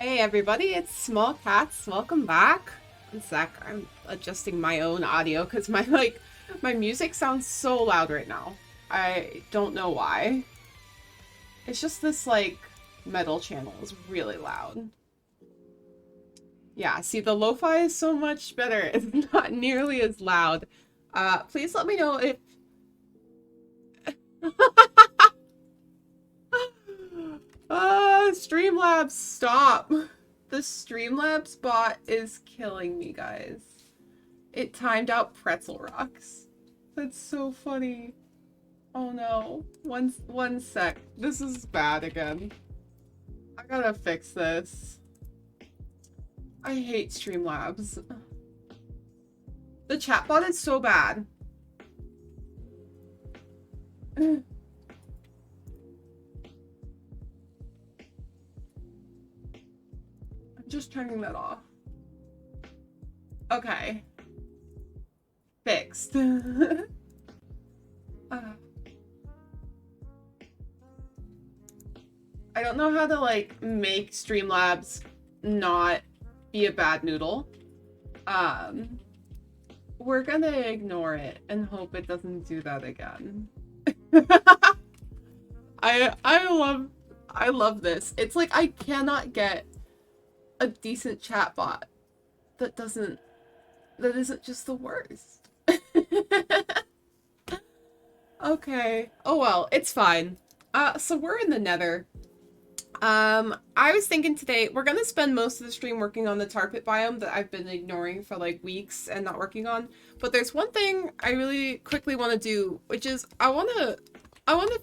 Hey everybody, it's SmoLCatzZ. Welcome back. One sec, I'm adjusting my own audio because my music sounds so loud right now. I don't know why. It's just this metal channel is really loud. Yeah, see the lo-fi is so much better. It's not nearly as loud. Please let me know if Streamlabs, stop. The Streamlabs bot is killing me, guys. It timed out pretzel rocks. That's so funny. Oh no. One sec. This is bad again. I gotta fix this. I hate Streamlabs. The chatbot is so bad. I'm just turning that off. Okay. Fixed. I don't know how to make Streamlabs not be a bad noodle. We're gonna ignore it and hope it doesn't do that again. I love this. It's like I cannot get a decent chatbot that isn't just the worst. Okay. Oh well, it's fine. So we're in the Nether. I was thinking today we're gonna spend most of the stream working on the tar pit biome that I've been ignoring for weeks and not working on. But there's one thing I really quickly want to do, which is I want to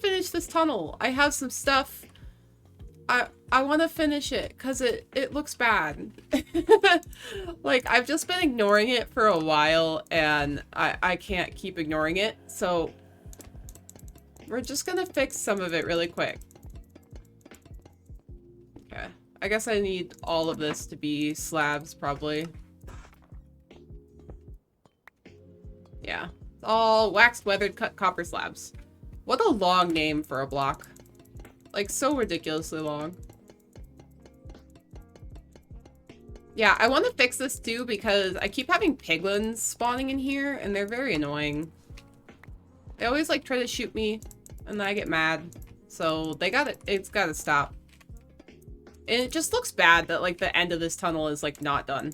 finish this tunnel. I have some stuff. I want to finish it because it looks bad. I've just been ignoring it for a while and I can't keep ignoring it. So we're just gonna fix some of it really quick. Okay. I guess I need all of this to be slabs, probably. Yeah. It's all waxed, weathered, cut copper slabs. What a long name for a block. So ridiculously long. Yeah, I want to fix this too because I keep having piglins spawning in here and they're very annoying. They always try to shoot me and I get mad. So it's gotta stop. And it just looks bad that the end of this tunnel is not done.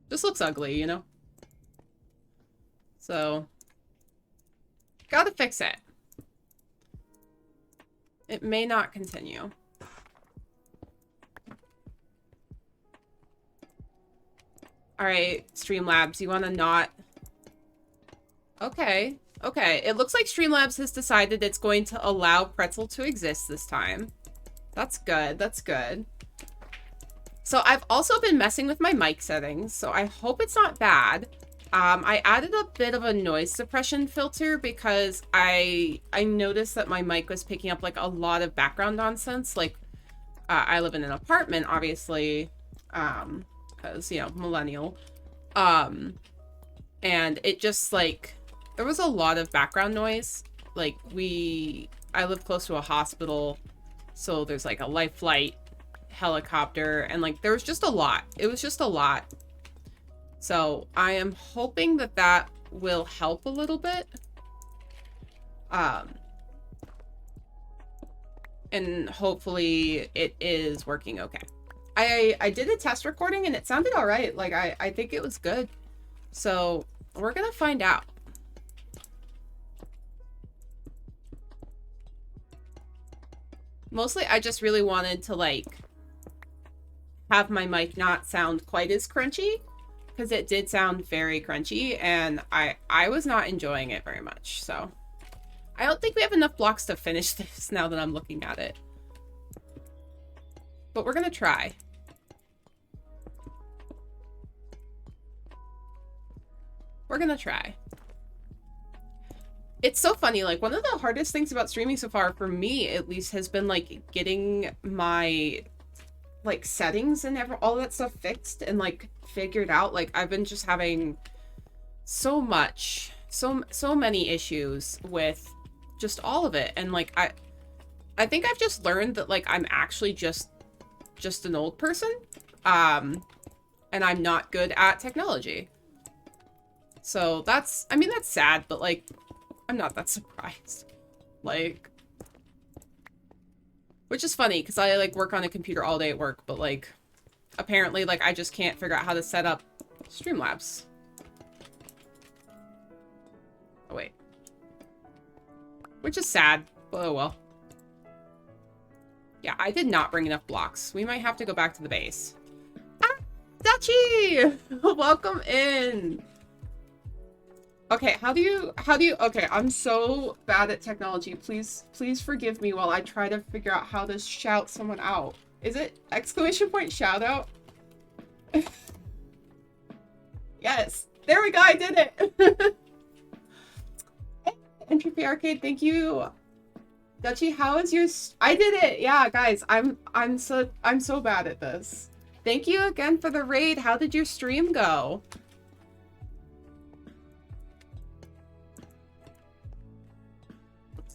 Just looks ugly, you know? So gotta fix it. It may not continue. Alright, Streamlabs, you wanna not... Okay. Okay, it looks like Streamlabs has decided it's going to allow pretzel to exist this time. That's good, that's good. So I've also been messing with my mic settings, so I hope it's not bad. I added a bit of a noise suppression filter because I noticed that my mic was picking up a lot of background nonsense. I live in an apartment, obviously, because, you know, millennial. And it just there was a lot of background noise. I live close to a hospital, so there's a life flight helicopter, and there was just a lot. It was just a lot. So I am hoping that will help a little bit. And hopefully it is working okay. I did a test recording and it sounded all right. I think it was good. So we're gonna find out. Mostly I just really wanted to have my mic not sound quite as crunchy, because it did sound very crunchy and I was not enjoying it very much. So I don't think we have enough blocks to finish this now that I'm looking at it. But we're gonna try. We're gonna try. It's so funny, one of the hardest things about streaming so far, for me at least, has been getting my settings and all that stuff fixed and figured out. I've been just having so many issues with just all of it, and I think I've just learned that, like, I'm actually just an old person. And I'm not good at technology. So that's, I mean, that's sad, but, like, I'm not that surprised. Like, which is funny, because I, like, work on a computer all day at work, but, like, apparently, like, I just can't figure out how to set up Streamlabs. Oh, wait. Which is sad, but oh well. Yeah, I did not bring enough blocks. We might have to go back to the base. Ah, Dachi! Welcome in! Okay, how do you, okay, I'm so bad at technology. Please forgive me while I try to figure out how to shout someone out. Is it exclamation point shout out? Yes, there we go, I did it! Entropy Arcade, thank you. Dutchy, how is your... I did it! Yeah, guys, I'm so bad at this. Thank you again for the raid. How did your stream go?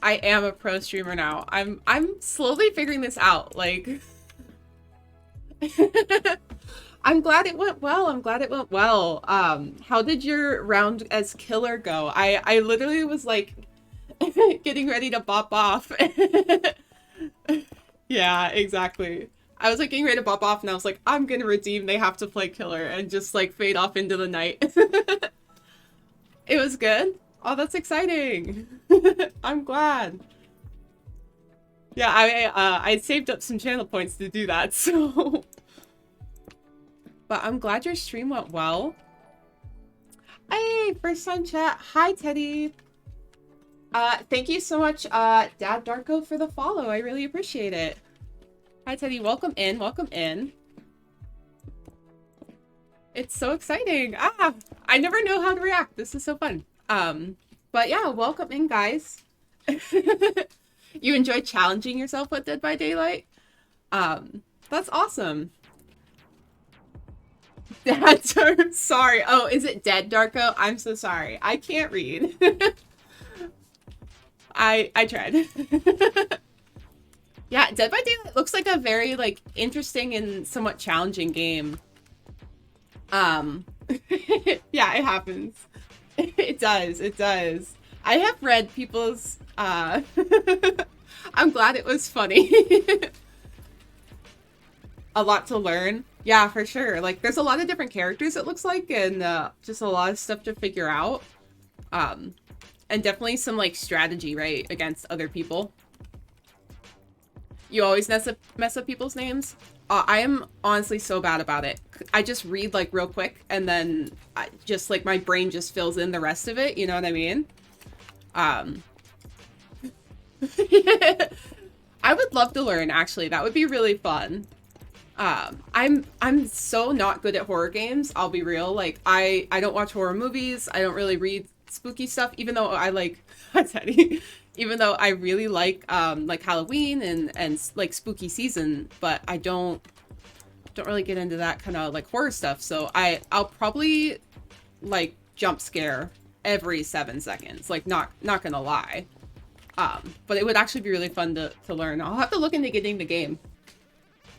I am a pro streamer now. I'm slowly figuring this out. Like, I'm glad it went well. I'm glad it went well. How did your round as killer go? I literally was like getting ready to bop off. Yeah, exactly. I was like getting ready to bop off and I was like, I'm gonna redeem, they have to play killer, and just like fade off into the night. It was good. Oh, that's exciting. I'm glad. Yeah, I saved up some channel points to do that, so. But I'm glad your stream went well. Hey, first time chat. Hi, Teddy. Thank you so much, Dad Darko, for the follow. I really appreciate it. Hi, Teddy. Welcome in. Welcome in. It's so exciting. Ah, I never know how to react. This is so fun. But yeah, welcome in, guys. You enjoy challenging yourself with Dead by Daylight? That's awesome. Dad, sorry. Oh, is it Dead Darko? I'm so sorry. I can't read. I tried. Yeah, Dead by Daylight looks like a very, like, interesting and somewhat challenging game. Yeah, it happens. It does, it does. I have read people's, I'm glad it was funny. A lot to learn. Yeah, for sure. Like, there's a lot of different characters, it looks like, and just a lot of stuff to figure out. And definitely some, like, strategy, right, against other people. You always mess up people's names? I am honestly so bad about it. I just read, like, real quick, and then just, like, my brain just fills in the rest of it, you know what I mean? I would love to learn, actually. That would be really fun. I'm so not good at horror games, I'll be real. Like, I don't watch horror movies, I don't really read spooky stuff, even though I like... Teddy. Even though I really like Halloween and like spooky season, but I don't really get into that kind of like horror stuff. So I'll probably like jump scare every 7 seconds. Like not gonna lie. But it would actually be really fun to learn. I'll have to look into getting the game.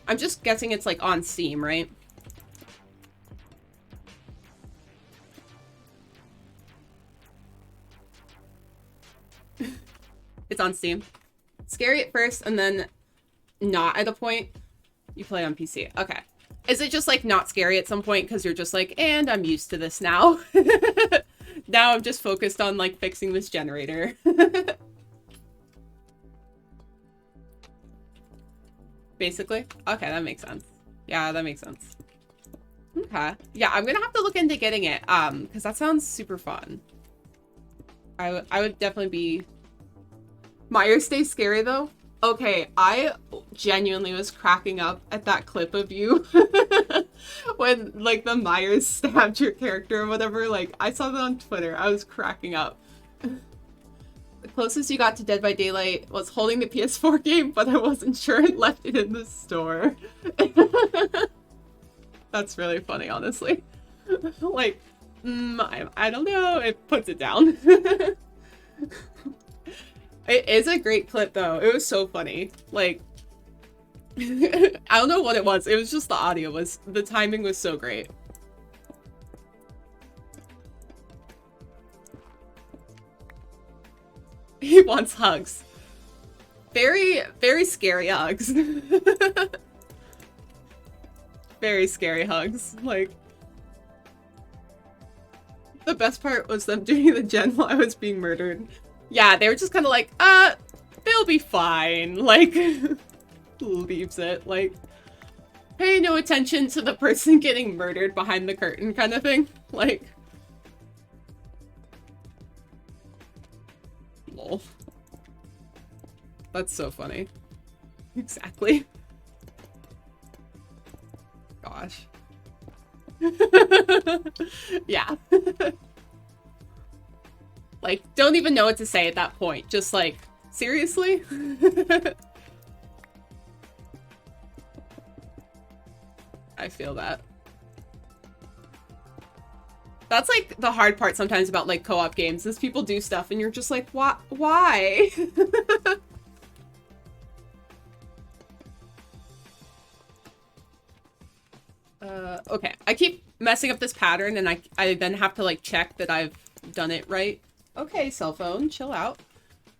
I'm just guessing it's like on Steam, right? It's on Steam. Scary at first, and then not at a point. You play on PC. Okay. Is it just, like, not scary at some point because you're just like, and I'm used to this now? Now I'm just focused on, like, fixing this generator. Basically? Okay, that makes sense. Yeah, that makes sense. Okay. Yeah, I'm gonna have to look into getting it, because that sounds super fun. I would definitely be... Myers stay scary though? Okay, I genuinely was cracking up at that clip of you when like the Myers stabbed your character or whatever. Like, I saw that on Twitter. I was cracking up. The closest you got to Dead by Daylight was holding the PS4 game, but I wasn't sure and left it in the store. That's really funny, honestly. Like, I don't know. It puts it down. It is a great clip though. It was so funny. Like, I don't know what it was. It was just the audio the timing was so great. He wants hugs. Very, very scary hugs. Very scary hugs. Like, the best part was them doing the gen while I was being murdered. Yeah, they were just kind of like, they'll be fine. Like, leaves it. Like, pay no attention to the person getting murdered behind the curtain kind of thing. Like, lol. That's so funny. Exactly. Gosh. Yeah. Like, don't even know what to say at that point. Just like, seriously? I feel that. That's like the hard part sometimes about like co-op games is people do stuff and you're just like, why? Okay. I keep messing up this pattern and I then have to like check that I've done it right. Okay, cell phone, chill out.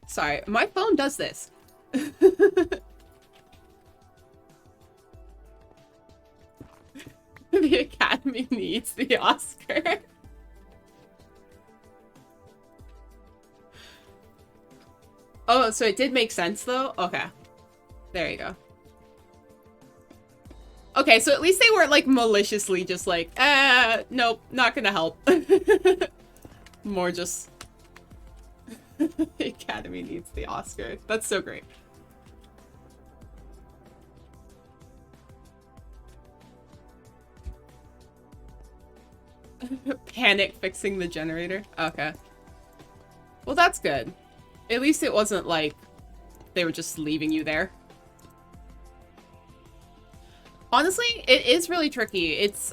Sorry, my phone does this. The Academy needs the Oscar. Oh, so it did make sense though? Okay. There you go. Okay, so at least they weren't like maliciously just like, nope, not gonna help. More just the Academy needs the Oscar. That's so great. Panic fixing the generator. Okay. Well, that's good. At least it wasn't like they were just leaving you there. Honestly, it is really tricky. It's,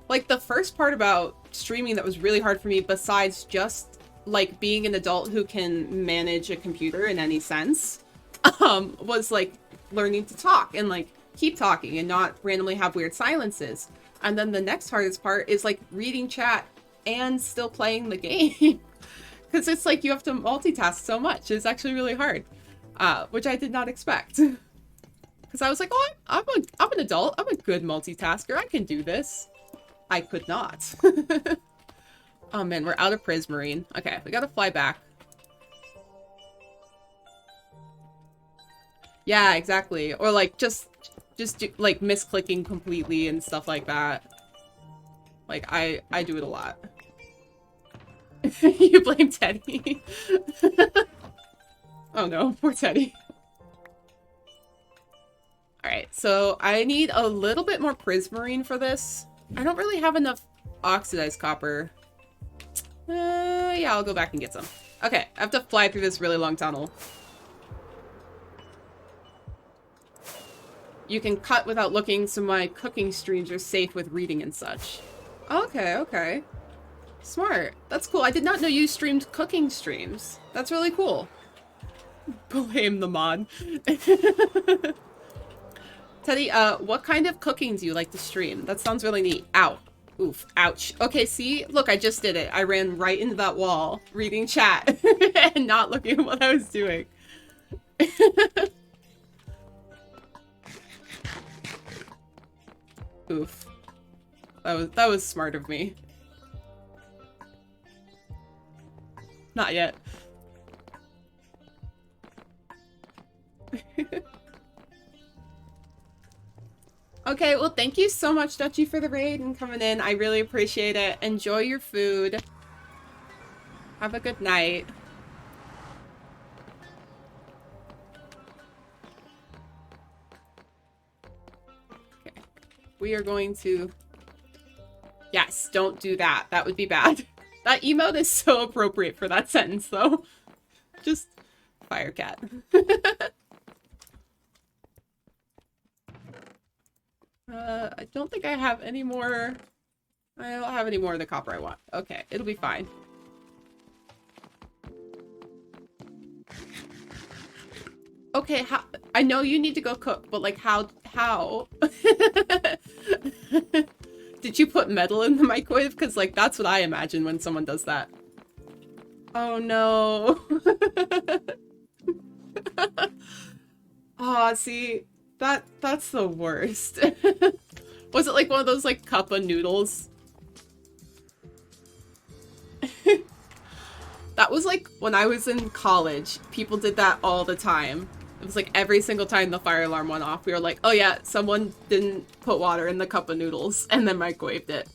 like, the first part about streaming that was really hard for me, besides just, like, being an adult who can manage a computer in any sense, was, like, learning to talk and, like, keep talking and not randomly have weird silences. And then the next hardest part is, like, reading chat and still playing the game. Because it's like you have to multitask so much. It's actually really hard, which I did not expect. Because I was like, oh, I'm an adult. I'm a good multitasker. I can do this. I could not. Oh man, we're out of Prismarine. Okay, we gotta fly back. Yeah, exactly. Or like just do, like misclicking completely and stuff like that. Like I do it a lot. You blame Teddy. Oh no, poor Teddy. Alright, so I need a little bit more Prismarine for this. I don't really have enough oxidized copper. Yeah, I'll go back and get some. Okay, I have to fly through this really long tunnel. You can cut without looking, so my cooking streams are safe with reading and such. Okay, okay. Smart. That's cool. I did not know you streamed cooking streams. That's really cool. Blame the mod. Teddy, what kind of cooking do you like to stream? That sounds really neat. Ow. Oof. Ouch. Okay, see? Look, I just did it. I ran right into that wall, reading chat, and not looking at what I was doing. Oof. That was smart of me. Not yet. Okay, well, thank you so much, Dutchy, for the raid and coming in. I really appreciate it. Enjoy your food. Have a good night. Okay. We are going to... Yes, don't do that. That would be bad. That emote is so appropriate for that sentence, though. Just... Firecat. I don't think I have any more... I don't have any more of the copper I want. Okay, it'll be fine. Okay, how? I know you need to go cook, but like how? Did you put metal in the microwave? Because like that's what I imagine when someone does that. Oh no. Aw, see, that's the worst. Was it like one of those like cup of noodles? That was like when I was in college, people did that all the time. It was like every single time the fire alarm went off, we were like, oh yeah, someone didn't put water in the cup of noodles and then microwaved it.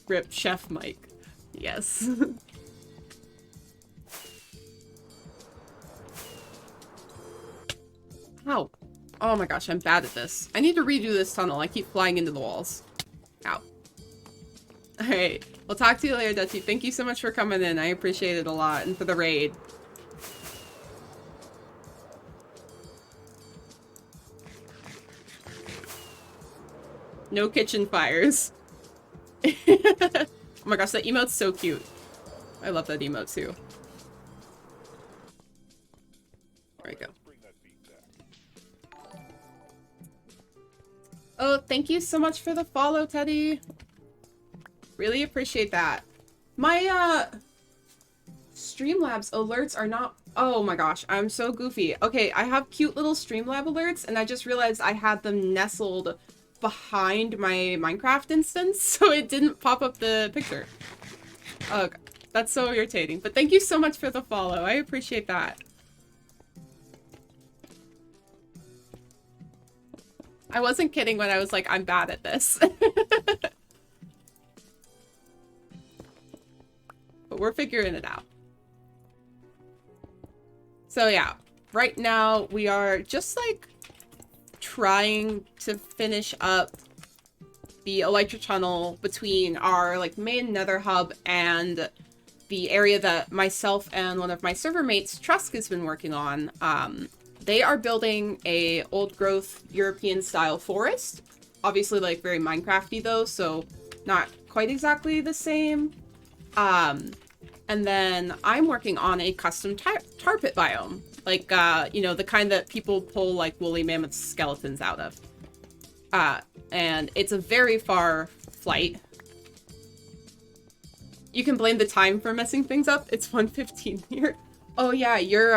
Rip Chef Mike. Yes. Ow. Oh my gosh, I'm bad at this. I need to redo this tunnel. I keep flying into the walls. Ow. Alright. We'll talk to you later, Dutchie. Thank you so much for coming in. I appreciate it a lot. And for the raid. No kitchen fires. Oh my gosh, that emote's so cute. I love that emote too. There we go. Oh, thank you so much for the follow, Teddy. Really appreciate that. My, Streamlabs alerts are not... Oh my gosh, I'm so goofy. Okay, I have cute little Streamlab alerts, and I just realized I had them nestled behind my Minecraft instance, so it didn't pop up the picture. Oh, that's so irritating. But thank you so much for the follow. I appreciate that. I wasn't kidding when I was like, I'm bad at this. But we're figuring it out. So yeah, right now we are just like trying to finish up the electric tunnel between our like main nether hub and the area that myself and one of my server mates, Trusk, has been working on. They are building a old growth European style forest. Obviously like very Minecrafty though, so not quite exactly the same. And then I'm working on a custom tar pit biome. Like, you know, the kind that people pull like woolly mammoth skeletons out of. And it's a very far flight. You can blame the time for messing things up. It's 1:15 here. Oh yeah, you're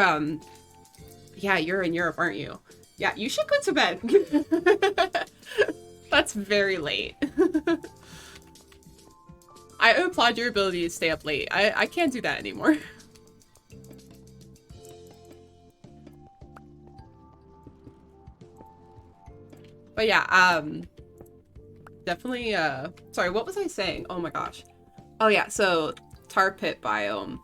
in Europe, aren't you? Yeah, you should go to bed. That's very late. I applaud your ability to stay up late. I can't do that anymore. But yeah, definitely, sorry, what was I saying? Oh my gosh. Oh yeah, so tar pit biome,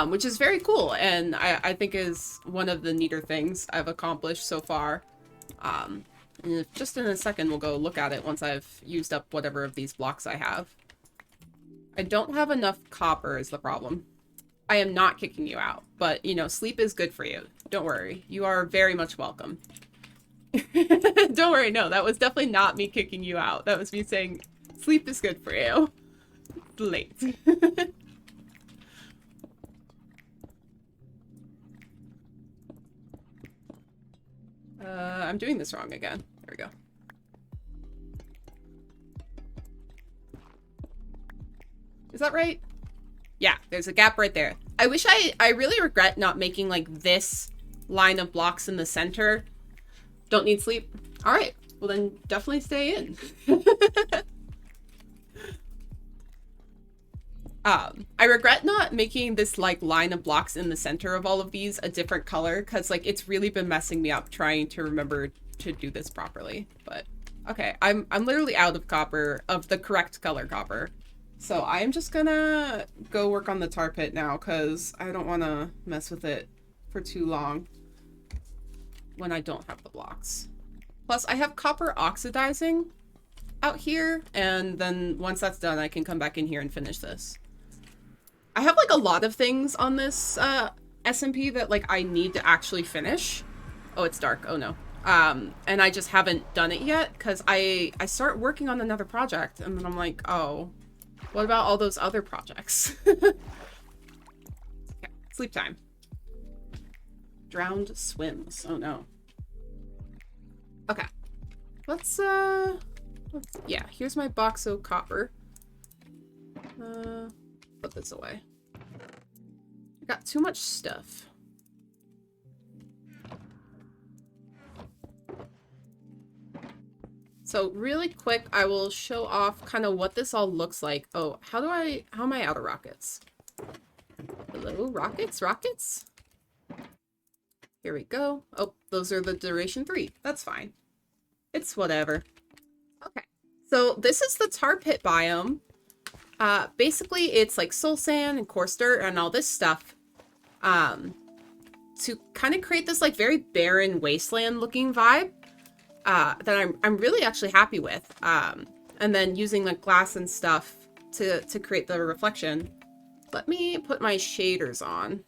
which is very cool, and I think is one of the neater things I've accomplished so far. And just in a second, we'll go look at it once I've used up whatever of these blocks I have. I don't have enough copper is the problem. I am not kicking you out, but, you know, sleep is good for you. Don't worry. You are very much welcome. Don't worry, no, that was definitely not me kicking you out. That was me saying, sleep is good for you. Late. I'm doing this wrong again. There we go. Is that right? Yeah, there's a gap right there. I wish I really regret not making like this line of blocks in the center. Don't need sleep? All right, well then definitely stay in. I regret not making this like line of blocks in the center of all of these a different color, because like it's really been messing me up trying to remember to do this properly. But okay, I'm literally out of copper, of the correct color copper. So I'm just gonna go work on the tar pit now, because I don't want to mess with it for too long when I don't have the blocks. Plus, I have copper oxidizing out here, and then once that's done, I can come back in here and finish this. I have like a lot of things on this SMP that like I need to actually finish. Oh, it's dark. Oh no. And I just haven't done it yet, because I start working on another project, and then I'm like, oh, what about all those other projects? Okay, sleep time. Drowned swims. Oh no. Okay. Let's yeah, here's my box of copper. Put this away. I got too much stuff. So really quick, I will show off kind of what this all looks like. Oh, how am I out of rockets? Hello, rockets? Rockets? Here we go. Oh, those are the duration 3. That's fine. It's whatever. Okay. So this is the tar pit biome. Basically it's like soul sand and coarse dirt and all this stuff. To kind of create this like very barren wasteland looking vibe. That I'm really actually happy with. And then using like glass and stuff to create the reflection. Let me put my shaders on.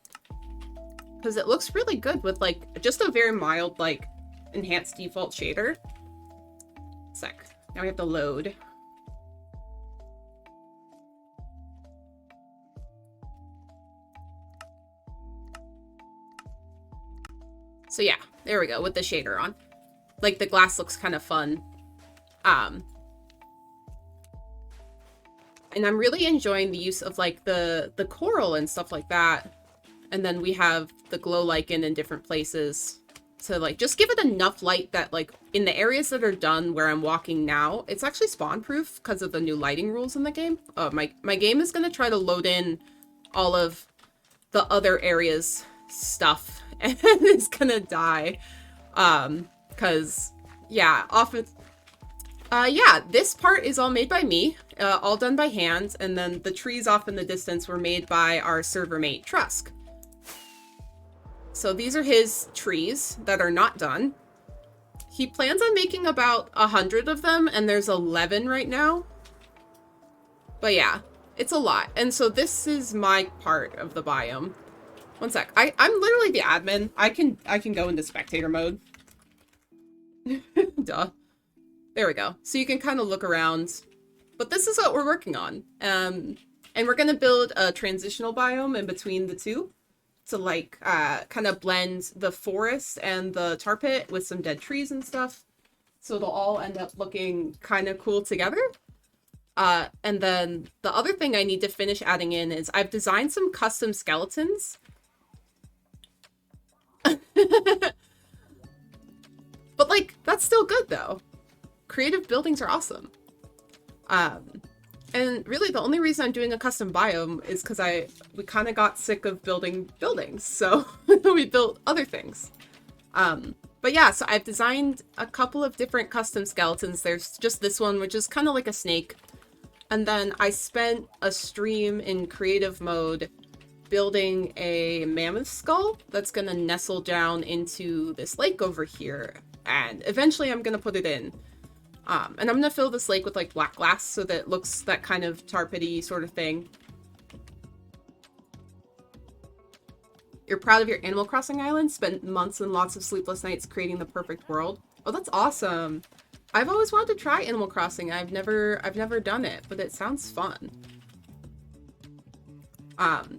Because it looks really good with like just a very mild like enhanced default shader. Sec. Now we have to load. So yeah, there we go with the shader on. Like the glass looks kind of fun. And I'm really enjoying the use of like the coral and stuff like that. And then we have the glow lichen in different places to like just give it enough light that like in the areas that are done where I'm walking now, it's actually spawn proof because of the new lighting rules in the game. My game is going to try to load in all of the other areas stuff and it's going to die. Cause yeah, often, yeah, this part is all made by me, all done by hand. And then the trees off in the distance were made by our server mate Trusk. So these are his trees that are not done. He plans on making about 100 of them, and there's 11 right now. But yeah, it's a lot. And so this is my part of the biome. One sec. I'm literally the admin. I can go into spectator mode. Duh. There we go. So you can kind of look around. But this is what we're working on. And we're going to build a transitional biome in between the two. To like kind of blend the forest and the tar pit with some dead trees and stuff. So they'll all end up looking kind of cool together. And then the other thing I need to finish adding in is I've designed some custom skeletons. But like, that's still good though. Creative buildings are awesome. And really the only reason I'm doing a custom biome is because we kind of got sick of building buildings. So we built other things. But yeah, so I've designed a couple of different custom skeletons. There's just this one, which is kind of like a snake. And then I spent a stream in creative mode building a mammoth skull that's going to nestle down into this lake over here. And eventually I'm going to put it in. And I'm going to fill this lake with like black glass so that it looks that kind of tar pity sort of thing. You're proud of your Animal Crossing island? Spent months and lots of sleepless nights creating the perfect world. Oh, that's awesome. I've always wanted to try Animal Crossing. I've never done it, but it sounds fun.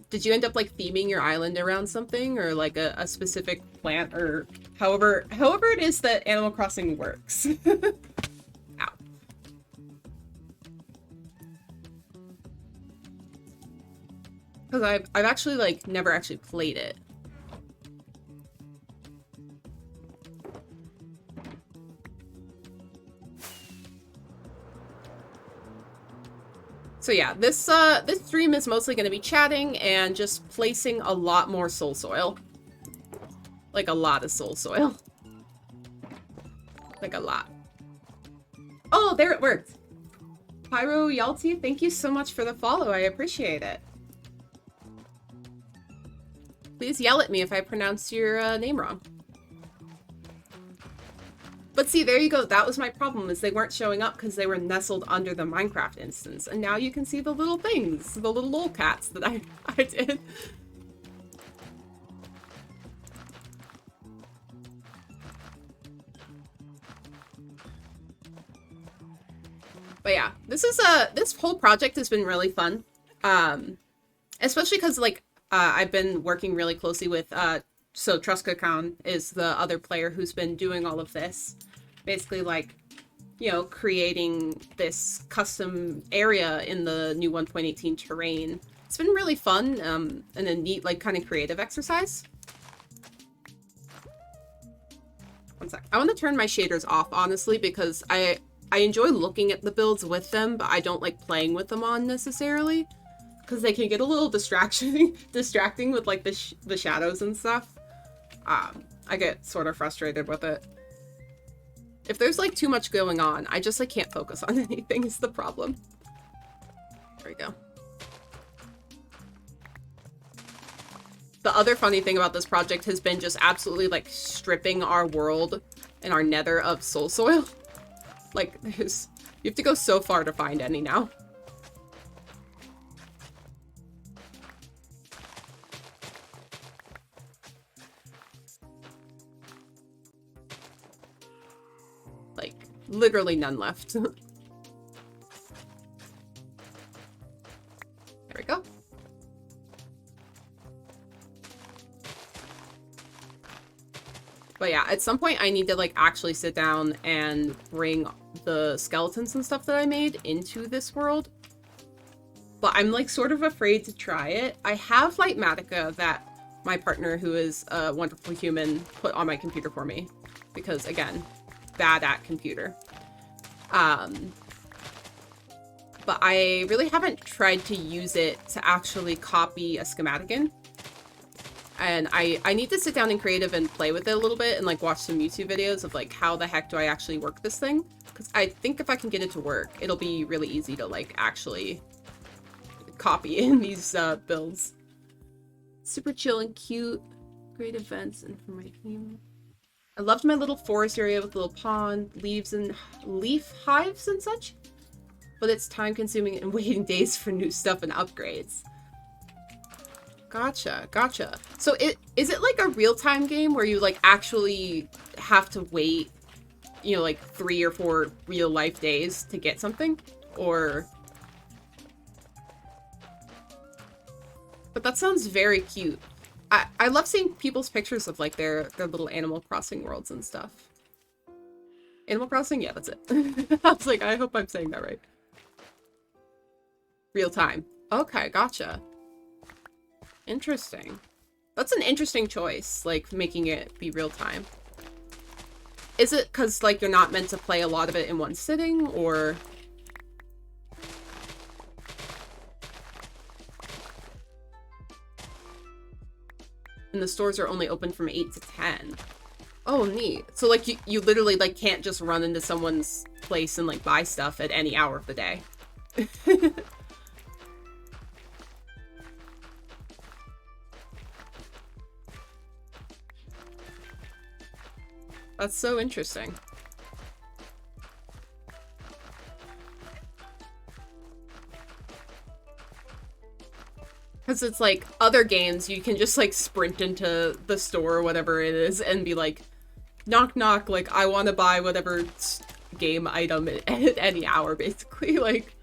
Did you end up like theming your island around something or like a specific plant or however it is that Animal Crossing works? Ow. Because I've actually like never actually played it. So yeah, this stream is mostly going to be chatting and just placing a lot more soul soil. Like a lot of soul soil. Like a lot. Oh, there it worked. Pyro Yalti, thank you so much for the follow. I appreciate it. Please yell at me if I pronounce your name wrong. But see, there you go. That was my problem, is they weren't showing up because they were nestled under the Minecraft instance. And now you can see the little things, the little lolcats that I did. But yeah, this whole project has been really fun. Especially because like I've been working really closely with So Truska is the other player who's been doing all of this. Basically, like, you know, creating this custom area in the new 1.18 terrain. It's been really fun, and a neat, like, kind of creative exercise. One sec. I want to turn my shaders off, honestly, because I enjoy looking at the builds with them, but I don't like playing with them on necessarily, because they can get a little distracting with, like, the shadows and stuff. I get sort of frustrated with it. If there's, like, too much going on, I just, like, can't focus on anything is the problem. There we go. The other funny thing about this project has been just absolutely, like, stripping our world and our nether of soul soil. Like, you have to go so far to find any now. Like, literally none left. There we go. But yeah, at some point I need to, like, actually sit down and bring the skeletons and stuff that I made into this world. But I'm, like, sort of afraid to try it. I have Lightmatica that my partner, who is a wonderful human, put on my computer for me. Because, again, bad at computer. But I really haven't tried to use it to actually copy a schematic in. And I need to sit down in creative and play with it a little bit and, like, watch some YouTube videos of, like, how the heck do I actually work this thing? Because I think if I can get it to work, it'll be really easy to, like, actually copy in these builds. Super chill and cute. Great events and for my team. I loved my little forest area with a little pond, leaves and leaf hives and such. But it's time consuming and waiting days for new stuff and upgrades. Gotcha, gotcha. So is it like a real-time game where you, like, actually have to wait, you know, like 3 or 4 real-life days to get something? Or... But that sounds very cute. I love seeing people's pictures of, like, their little Animal Crossing worlds and stuff. Animal Crossing? Yeah, that's it. I was like, I hope I'm saying that right. Real time. Okay, gotcha. Interesting. That's an interesting choice, like, making it be real time. Is it because, like, you're not meant to play a lot of it in one sitting, or... And the stores are only open from 8 to 10. Oh, neat. So, like, you literally, like, can't just run into someone's place and, like, buy stuff at any hour of the day. That's so interesting. Because it's like other games, you can just like sprint into the store or whatever it is and be like, knock knock, like I want to buy whatever game item at any hour, basically. Like,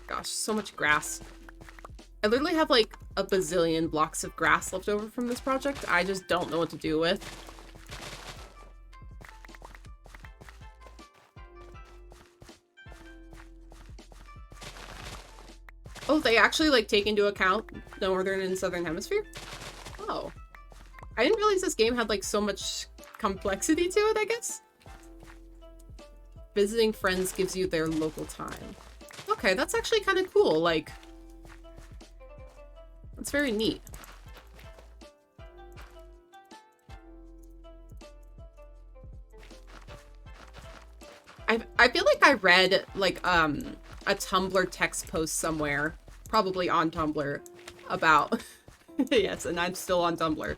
gosh, so much grass. I literally have like a bazillion blocks of grass left over from this project. I just don't know what to do with. Oh, they actually like take into account the northern and southern hemisphere? Oh. I didn't realize this game had like so much complexity to it, I guess. Visiting friends gives you their local time. Okay, that's actually kind of cool. Like, that's very neat. I feel like I read like a Tumblr text post somewhere, probably on Tumblr, about yes, and I'm still on Tumblr,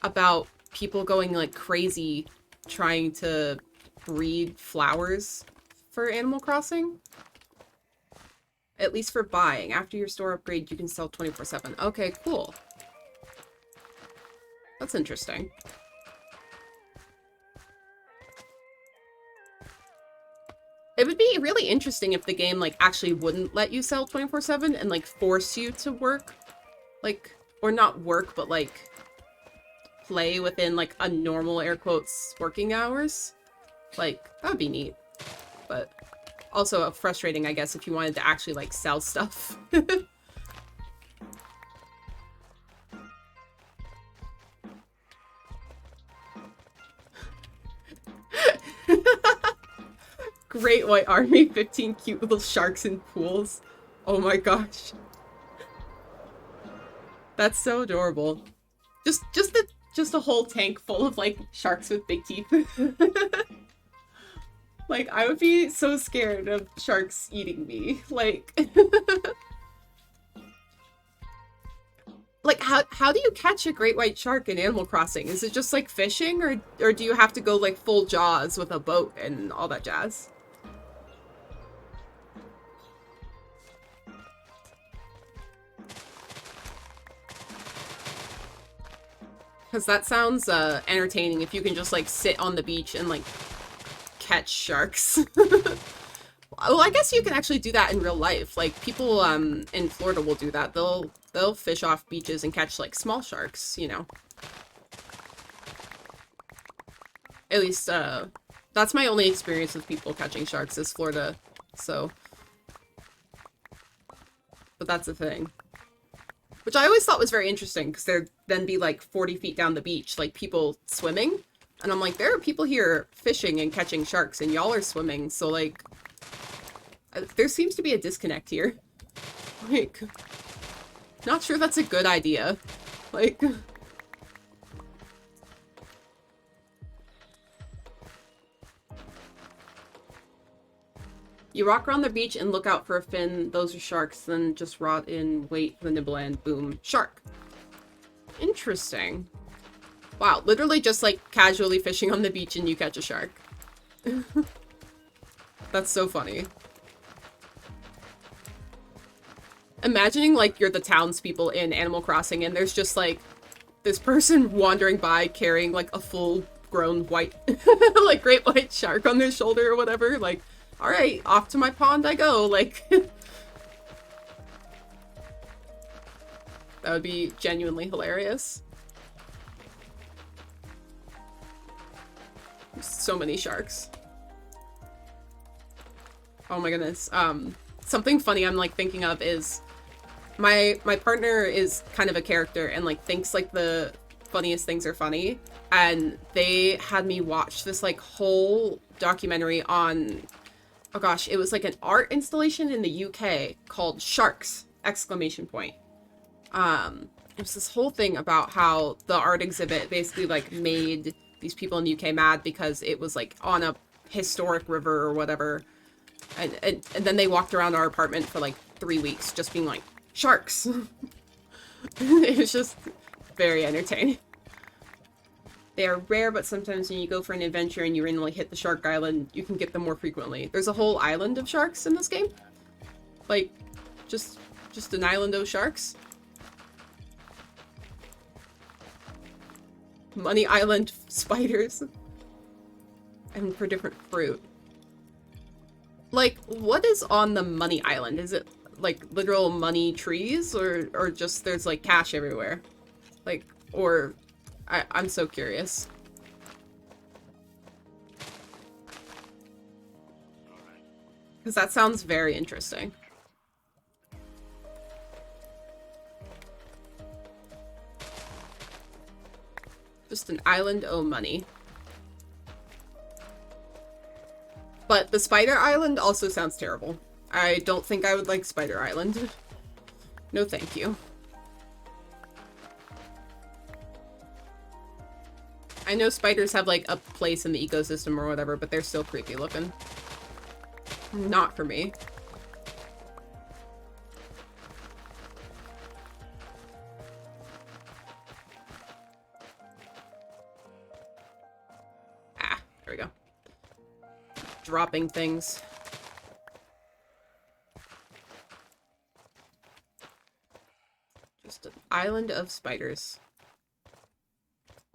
about people going like crazy trying to breed flowers for Animal Crossing. At least for buying. After your store upgrade, you can sell 24/7. Okay, cool. That's interesting. It would be really interesting if the game, like, actually wouldn't let you sell 24/7 and, like, force you to work, like, or not work, but, like, play within, like, a normal, air quotes, working hours. Like, that would be neat. But also frustrating, I guess, if you wanted to actually, like, sell stuff. Great White Army, 15 cute little sharks in pools. Oh my gosh. That's so adorable. Just a whole tank full of, like, sharks with big teeth. Like, I would be so scared of sharks eating me. Like, like, how do you catch a great white shark in Animal Crossing? Is it just, like, fishing, or do you have to go, like, full Jaws with a boat and all that jazz? Because that sounds entertaining if you can just, like, sit on the beach and, like, catch sharks. Well, I guess you can actually do that in real life. Like, people in Florida will do that. They'll fish off beaches and catch, like, small sharks, you know. At least, that's my only experience with people catching sharks is Florida, so. But that's the thing. Which I always thought was very interesting, because there'd then be, like, 40 feet down the beach, like, people swimming. And I'm like, there are people here fishing and catching sharks, and y'all are swimming, so, like, there seems to be a disconnect here. Like, not sure that's a good idea. Like, you walk around the beach and look out for a fin, those are sharks, then just rot in, wait for the nibble, and boom, shark. Interesting. Wow, literally just, like, casually fishing on the beach and you catch a shark. That's so funny. Imagining, like, you're the townspeople in Animal Crossing and there's just, like, this person wandering by carrying, like, a full-grown white, like, great white shark on their shoulder or whatever. Like, alright, off to my pond I go. Like, that would be genuinely hilarious. So many sharks. Oh my goodness. Something funny I'm, like, thinking of is my partner is kind of a character and, like, thinks, like, the funniest things are funny. And they had me watch this, like, whole documentary on, oh gosh, it was, like, an art installation in the UK called Sharks! Exclamation point. It was this whole thing about how the art exhibit basically, like, made these people in the UK mad because it was, like, on a historic river or whatever. And then they walked around our apartment for, like, 3 weeks just being like, sharks! It was just very entertaining. They are rare, but sometimes when you go for an adventure and you randomly hit the shark island, you can get them more frequently. There's a whole island of sharks in this game. Like, just an island of sharks. Money Island spiders. And for different fruit. Like, what is on the Money Island? Is it, like, literal money trees? Or just there's, like, cash everywhere? Like, or... I'm so curious. Because that sounds very interesting. Just an island, oh money. But the Spider Island also sounds terrible. I don't think I would like Spider Island. No thank you. I know spiders have, like, a place in the ecosystem or whatever, but they're still creepy looking. Not for me. Ah, there we go. Dropping things. Just an island of spiders.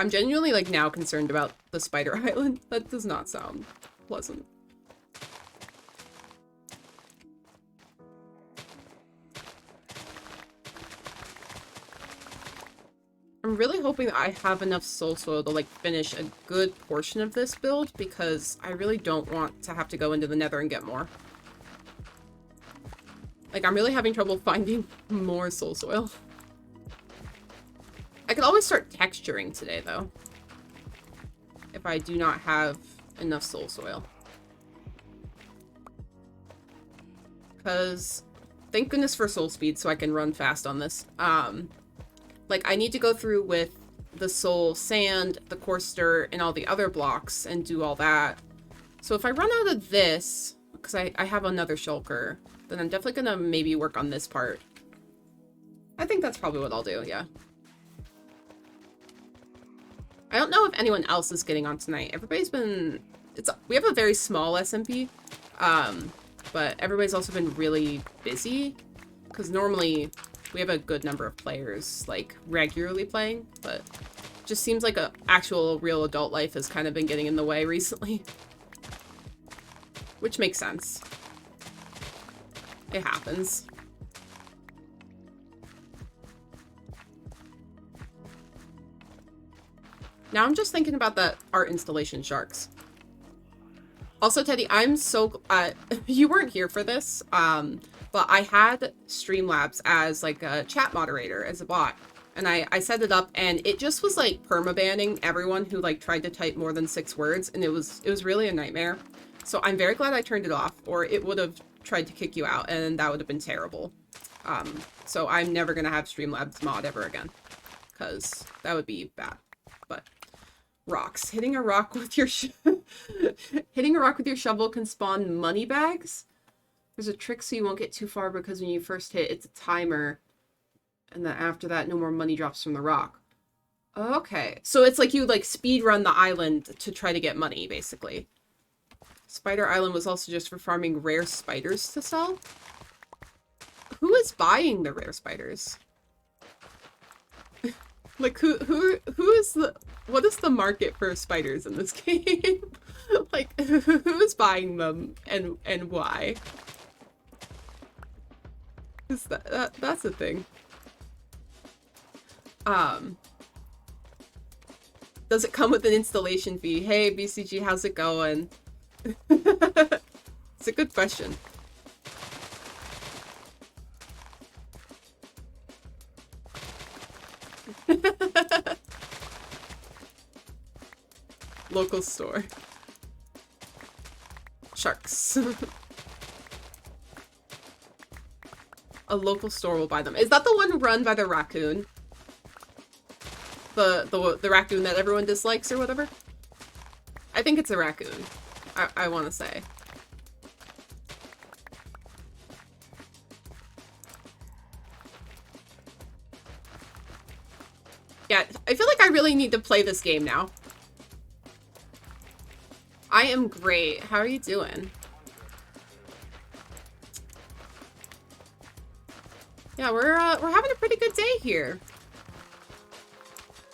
I'm genuinely, like, now concerned about the Spider Island. That does not sound pleasant. I'm really hoping that I have enough soul soil to like finish a good portion of this build, because I really don't want to have to go into the nether and get more. Like, I'm really having trouble finding more soul soil. I could always start texturing today, though, if I do not have enough soul soil. Because, thank goodness for soul speed so I can run fast on this. Like, I need to go through with the soul sand, the coarse dirt, and all the other blocks and do all that. So if I run out of this, because I have another shulker, then I'm definitely gonna maybe work on this part. I think that's probably what I'll do, yeah. I don't know if anyone else is getting on tonight. Everybody's been... we have a very small SMP, but everybody's also been really busy, because normally we have a good number of players, like, regularly playing, but just seems like a actual real adult life has kind of been getting in the way recently. Which makes sense. It happens. Now I'm just thinking about the art installation sharks. Also, Teddy, I'm so... you weren't here for this, but I had Streamlabs as like a chat moderator, as a bot. And I set it up, and it just was like permabanning everyone who like tried to type more than 6 words, and it was really a nightmare. So I'm very glad I turned it off, or it would have tried to kick you out, and that would have been terrible. So I'm never gonna have Streamlabs mod ever again, because that would be bad. But rocks. Hitting a rock with your hitting a rock with your shovel can spawn money bags. There's a trick so you won't get too far, because when you first hit, it's a timer, and then after that, no more money drops from the rock. Okay, so it's like you like speed run the island to try to get money, basically. Spider Island was also just for farming rare spiders to sell. Who is buying the rare spiders? Like, who is the... what is the market for spiders in this game? Like, who is buying them and why? Is that's a thing. Does it come with an installation fee? Hey, BCG, how's it going? It's a good question. Local store. Sharks. A local store will buy them. Is that the one run by the raccoon? The raccoon that everyone dislikes or whatever? I think it's a raccoon. I want to say. Yeah, I feel like I really need to play this game now. I am great. How are you doing? Yeah, we're having a pretty good day here.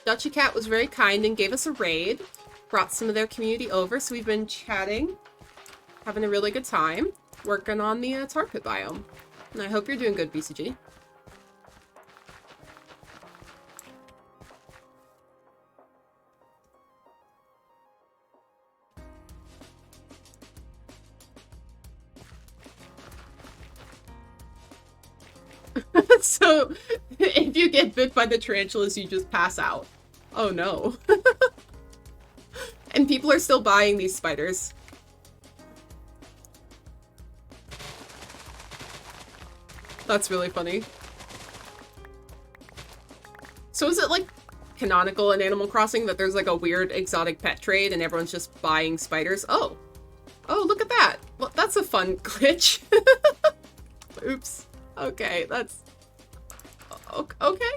Dutchy Cat was very kind and gave us a raid. Brought some of their community over, so we've been chatting. Having a really good time. Working on the tar pit biome. And I hope you're doing good, BCG. So, if you get bit by the tarantulas, you just pass out. Oh no. And people are still buying these spiders. That's really funny. So is it like canonical in Animal Crossing that there's like a weird exotic pet trade and everyone's just buying spiders? Oh. Oh, look at that. Well, that's a fun glitch. Oops. Okay, that's... okay.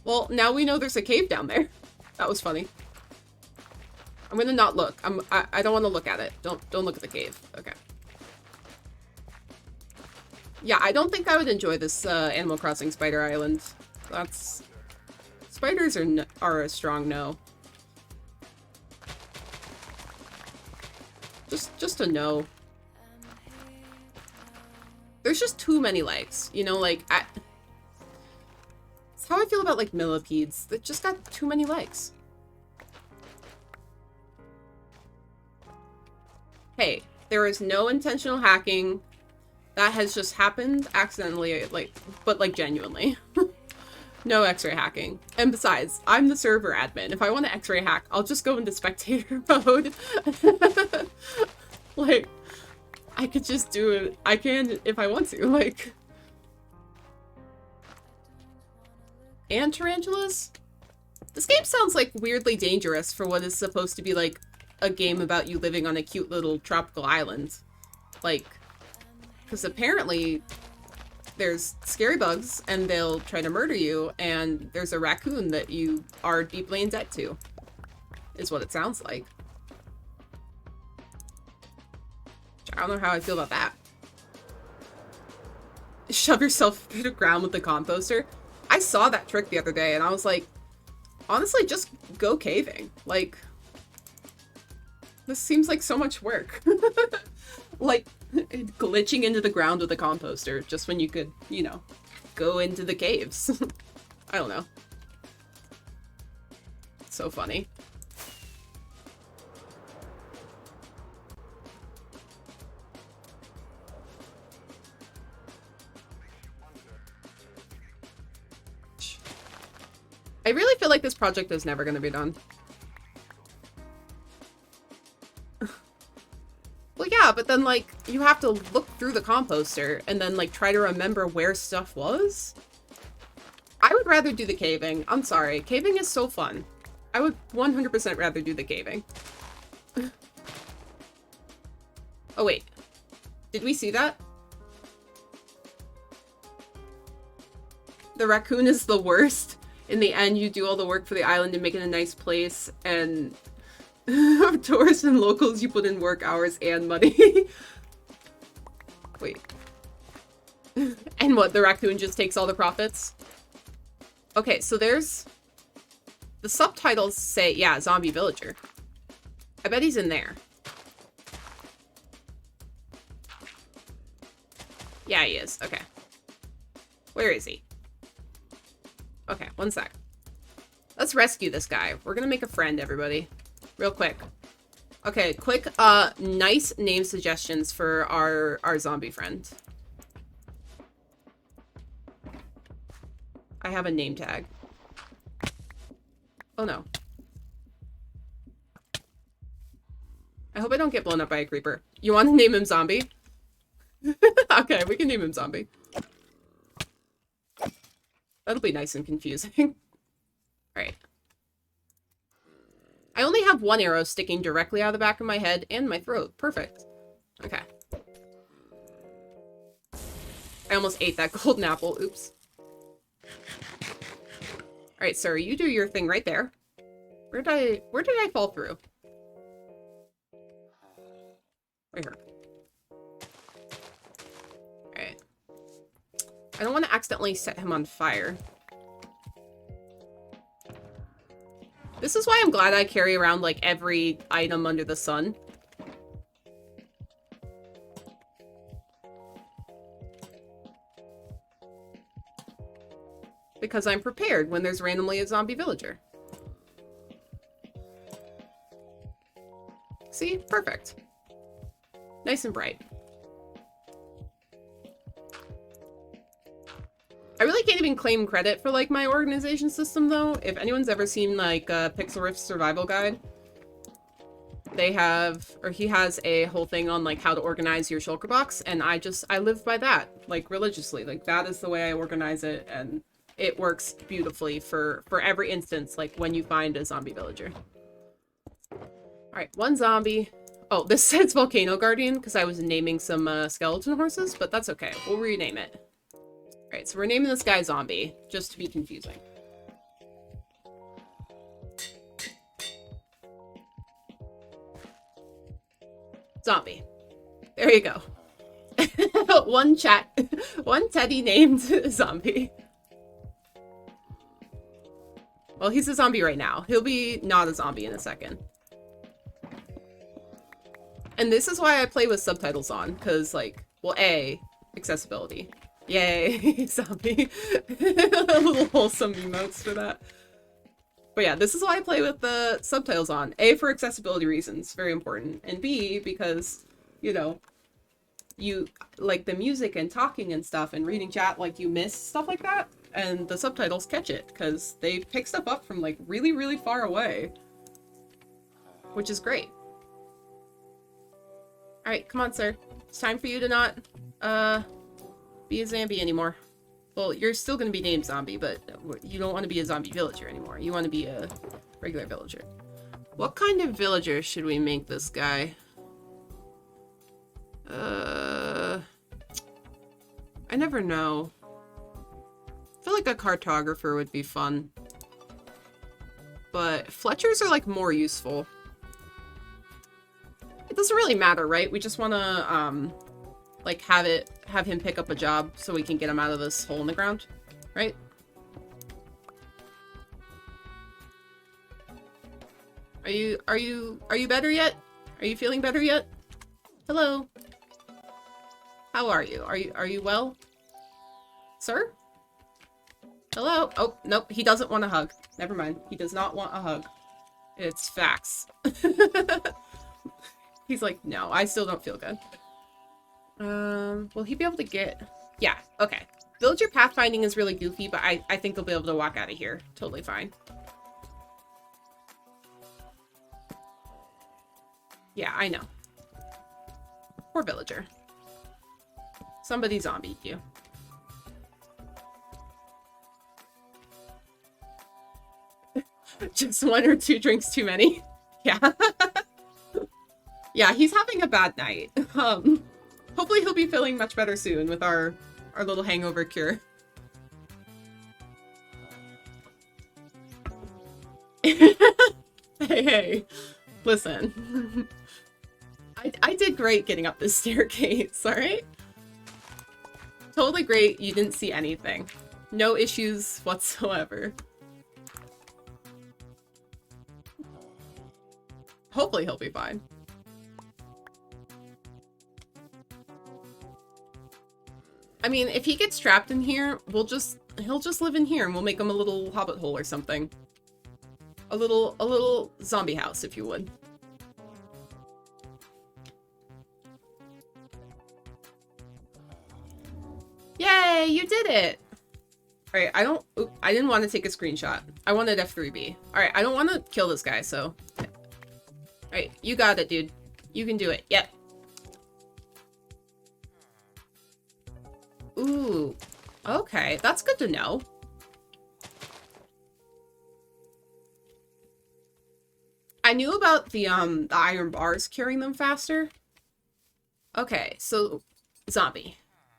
Well, now we know there's a cave down there. That was funny. I'm gonna not look. I don't want to look at it. Don't look at the cave. Okay. Yeah, I don't think I would enjoy this Animal Crossing Spider Island. That's... spiders are a strong no. Just a no. There's just too many legs, you know, like, it's how I feel about, like, millipedes. They just got too many legs. Hey, there is no intentional hacking. That has just happened accidentally, like, but, like, genuinely. No x-ray hacking. And besides, I'm the server admin. If I want to x-ray hack, I'll just go into spectator mode. Like, I could just do it. I can if I want to, like. And tarantulas? This game sounds, like, weirdly dangerous for what is supposed to be, like, a game about you living on a cute little tropical island. Like, because apparently there's scary bugs and they'll try to murder you, and there's a raccoon that you are deeply in debt to, is what it sounds like. I don't know how I feel about that. Shove yourself through the ground with the composter. I saw that trick the other day and I was like, honestly, just go caving. Like, this seems like so much work. Like, glitching into the ground with a composter just when you could, you know, go into the caves. I don't know. So funny. I really feel like this project is never going to be done. Well, yeah, but then, like, you have to look through the composter and then, like, try to remember where stuff was. I would rather do the caving. I'm sorry. Caving is so fun. I would 100% rather do the caving. Oh, wait. Did we see that? The raccoon is the worst. In the end, you do all the work for the island and make it a nice place, and tourists and locals, you put in work hours and money. Wait. And what, the raccoon just takes all the profits? Okay, so there's... The subtitles say, yeah, zombie villager. I bet he's in there. Yeah, he is. Okay. Where is he? Okay, one sec. Let's rescue this guy. We're gonna make a friend, everybody. Real quick. Okay, quick, nice name suggestions for our zombie friend. I have a name tag. Oh no. I hope I don't get blown up by a creeper. You want to name him Zombie? Okay, we can name him Zombie. That'll be nice and confusing. Alright. I only have one arrow sticking directly out of the back of my head and my throat. Perfect. Okay. I almost ate that golden apple. Oops. Alright, sir, you do your thing right there. Where did I fall through? Right here. Alright. I don't want to accidentally set him on fire. This is why I'm glad I carry around, like, every item under the sun. Because I'm prepared when there's randomly a zombie villager. See? Perfect. Nice and bright. I really can't even claim credit for, like, my organization system, though. If anyone's ever seen, like, Pixel Rift's survival guide, they have, or he has a whole thing on, like, how to organize your shulker box, and I live by that, like, religiously. Like, that is the way I organize it, and it works beautifully for every instance, like, when you find a zombie villager. Alright, one zombie. Oh, this says Volcano Guardian, because I was naming some, skeleton horses, but that's okay. We'll rename it. Alright, so we're naming this guy Zombie, just to be confusing. Zombie. There you go. One Teddy named Zombie. Well, he's a zombie right now. He'll be not a zombie in a second. And this is why I play with subtitles on, because, like, well, A, accessibility. Yay, zombie. Little wholesome emotes for that. But yeah, this is why I play with the subtitles on. A, for accessibility reasons, very important. And B, because, you know, you, like the music and talking and stuff and reading chat, like you miss stuff like that. And the subtitles catch it, because they pick stuff up from like really, really far away. Which is great. Alright, come on, sir. It's time for you to not, be a zombie anymore. Well, you're still gonna be named zombie, but you don't want to be a zombie villager anymore. You want to be a regular villager. What kind of villager should we make this guy? I never know. I feel like a cartographer would be fun. But Fletchers are like more useful. It doesn't really matter, right? We just want to, like, have him pick up a job so we can get him out of this hole in the ground, right? Are you better yet? Are you feeling better yet? Hello? How are you? Are you well? Sir? Hello? Oh, nope, he doesn't want a hug. Never mind. He does not want a hug. It's facts. He's like, no, I still don't feel good. Will he be able to get... Yeah, okay. Villager pathfinding is really goofy, but I think they'll be able to walk out of here. Totally fine. Yeah, I know. Poor villager. Somebody zombied you. Just 1 or 2 drinks too many. Yeah. Yeah, he's having a bad night. Hopefully he'll be feeling much better soon with our little hangover cure. Hey, listen. I did great getting up this staircase, alright? Totally great, you didn't see anything. No issues whatsoever. Hopefully he'll be fine. I mean, if he gets trapped in here, he'll just live in here and we'll make him a little hobbit hole or something. A little zombie house, if you would. Yay, you did it! Alright, I didn't want to take a screenshot. I wanted F3B. Alright, I don't want to kill this guy, so... Alright, you got it, dude. You can do it. Yep. Ooh. Okay, that's good to know. I knew about the iron bars carrying them faster. Okay, so, zombie.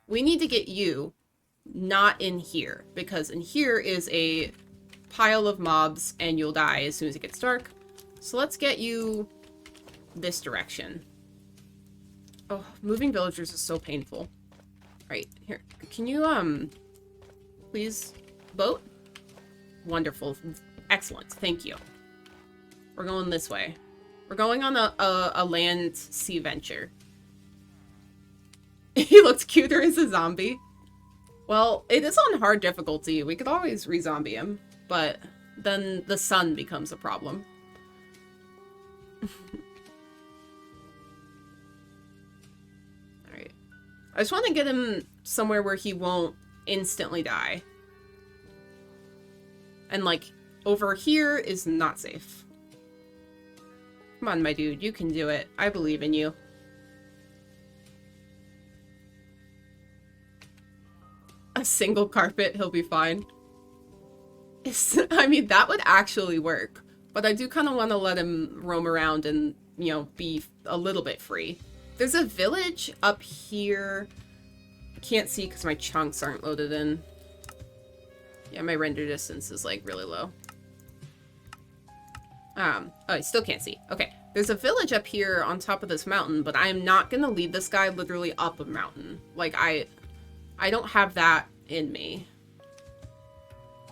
We need to get you not in here, because in here is a pile of mobs and you'll die as soon as it gets dark. So let's get you this direction. Oh, moving villagers is so painful. Right, here. Can you, please boat? Wonderful. Excellent. Thank you. We're going this way. We're going on a land-sea venture. He looks cuter as a zombie. Well, it is on hard difficulty. We could always re-zombie him, but then the sun becomes a problem. Alright. I just want to get him somewhere where he won't instantly die. And, like, over here is not safe. Come on, my dude. You can do it. I believe in you. A single carpet, he'll be fine. I mean, that would actually work. But I do kind of want to let him roam around and, you know, be a little bit free. There's a village up here. I can't see because my chunks aren't loaded in. Yeah, my render distance is, like, really low. Oh, I still can't see. Okay, there's a village up here on top of this mountain, but I am not gonna lead this guy literally up a mountain. Like, I don't have that in me.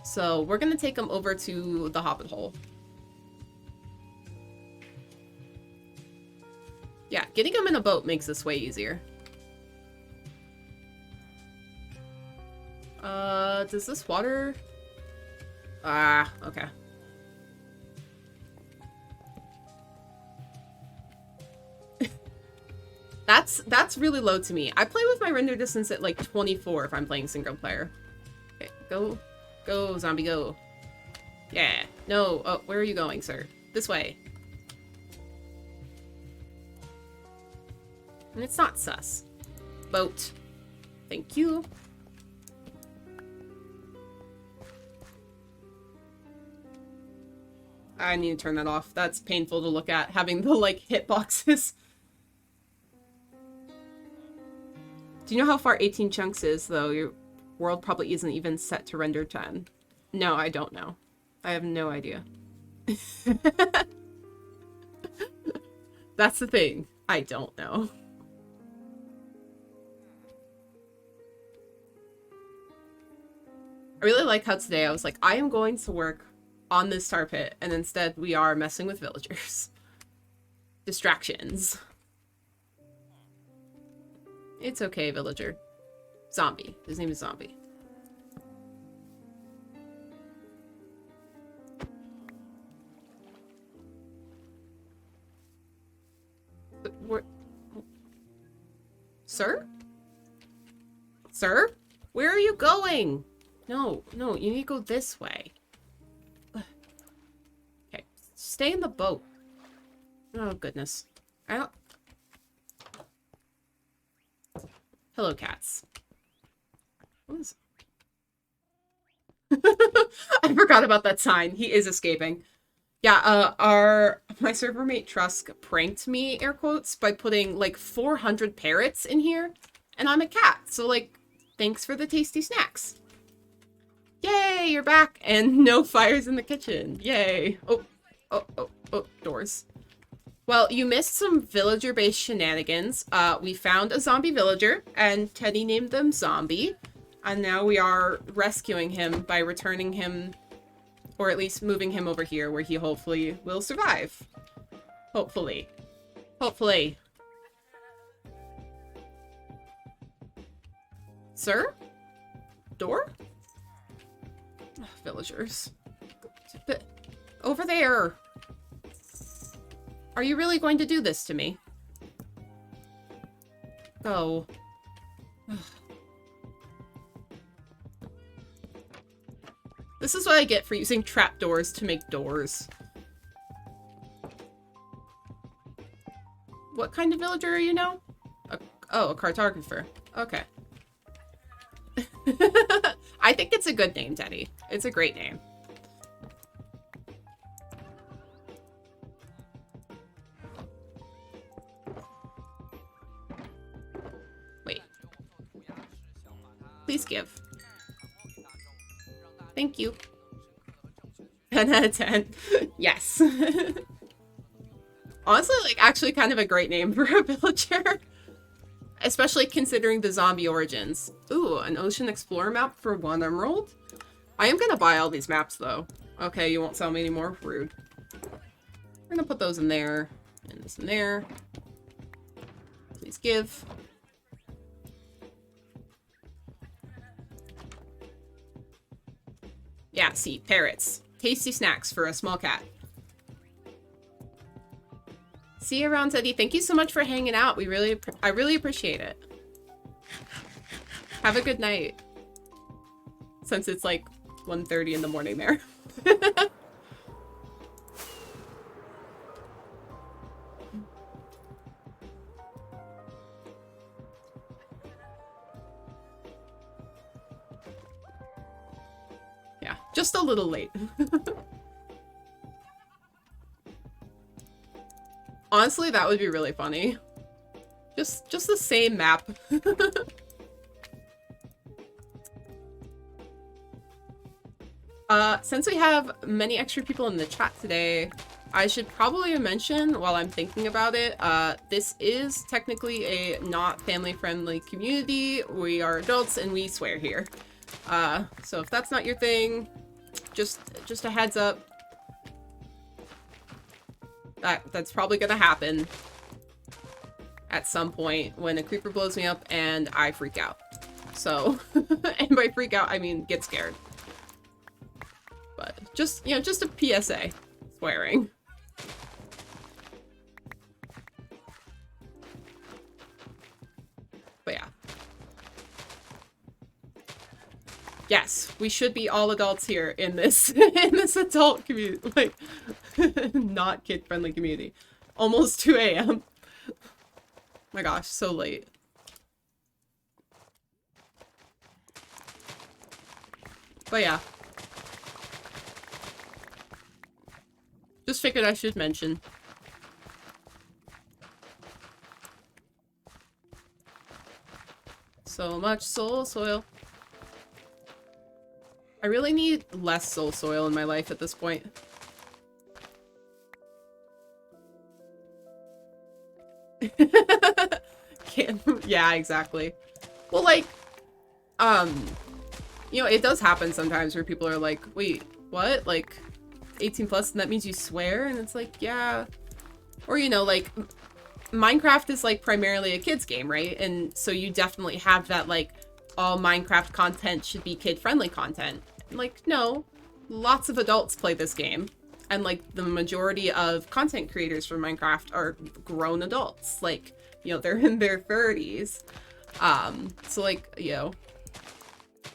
So we're gonna take him over to the hobbit hole. Yeah, getting him in a boat makes this way easier. Does this water... Ah, okay. That's really low to me. I play with my render distance at like 24 if I'm playing single player. Okay, go. Go, zombie, go. Yeah. No. Oh, where are you going, sir? This way. And it's not sus. Boat. Thank you. I need to turn that off. That's painful to look at, having the, like, hitboxes. Do you know how far 18 chunks is, though? Your world probably isn't even set to render 10. No, I don't know. I have no idea. That's the thing. I don't know. I really like how today I was like, I am going to work on this tar pit, and instead we are messing with villagers. Distractions. It's okay, villager. Zombie. His name is Zombie. Sir? Sir? Where are you going? No, no, you need to go this way. Okay, stay in the boat. Oh, goodness. I don't... Hello, cats. What is... I forgot about that sign. He is escaping. Yeah, my server mate Trusk pranked me, air quotes, by putting like 400 parrots in here, and I'm a cat, so like, thanks for the tasty snacks. Yay, you're back, and no fires in the kitchen. Yay. Oh, doors. Well, you missed some villager-based shenanigans. We found a zombie villager, and Teddy named them Zombie, and now we are rescuing him by returning him, or at least moving him over here where he hopefully will survive. Hopefully. Hopefully. Sir? Door? Ugh, villagers. Over there! Are you really going to do this to me? Go. Ugh. This is what I get for using trapdoors to make doors. What kind of villager are you now? Oh, a cartographer. Okay. I think it's a good name, Teddy. It's a great name. Wait. Please give. Thank you. 10 out of 10. Yes. Honestly, like, actually kind of a great name for a villager. Especially considering the zombie origins. Ooh, an ocean explorer map for 1 emerald? I am gonna buy all these maps, though. Okay, you won't sell me anymore? Rude. We're gonna put those in there. And this in there. Please give. Yeah, see, parrots. Tasty snacks for a small cat. See you around, Teddy. Thank you so much for hanging out. I really appreciate it. Have a good night. Since it's like 1:30 in the morning there. Yeah, just a little late. Honestly, that would be really funny. Just the same map. Since we have many extra people in the chat today, I should probably mention, while I'm thinking about it, this is technically a not family-friendly community. We are adults and we swear here. So if that's not your thing, just a heads up. That's probably gonna happen at some point when a creeper blows me up and I freak out. So, and by freak out, I mean get scared. But just, you know, just a PSA. Swearing. But yeah. Yes, we should be all adults here in this in this adult community, like not kid-friendly community. Almost 2 a.m. My gosh, so late. But yeah. Just figured I should mention. So much soul soil. I really need less soul soil in my life at this point. Yeah, exactly. Well, like, you know, it does happen sometimes where people are like, wait, what? Like, 18 plus, and that means you swear? And it's like, yeah. Or, you know, like, Minecraft is, like, primarily a kid's game, right? And so you definitely have that, like, all Minecraft content should be kid-friendly content. Like, no. Lots of adults play this game. And, like, the majority of content creators for Minecraft are grown adults. Like, you know, they're in their 30s. So, like, you know,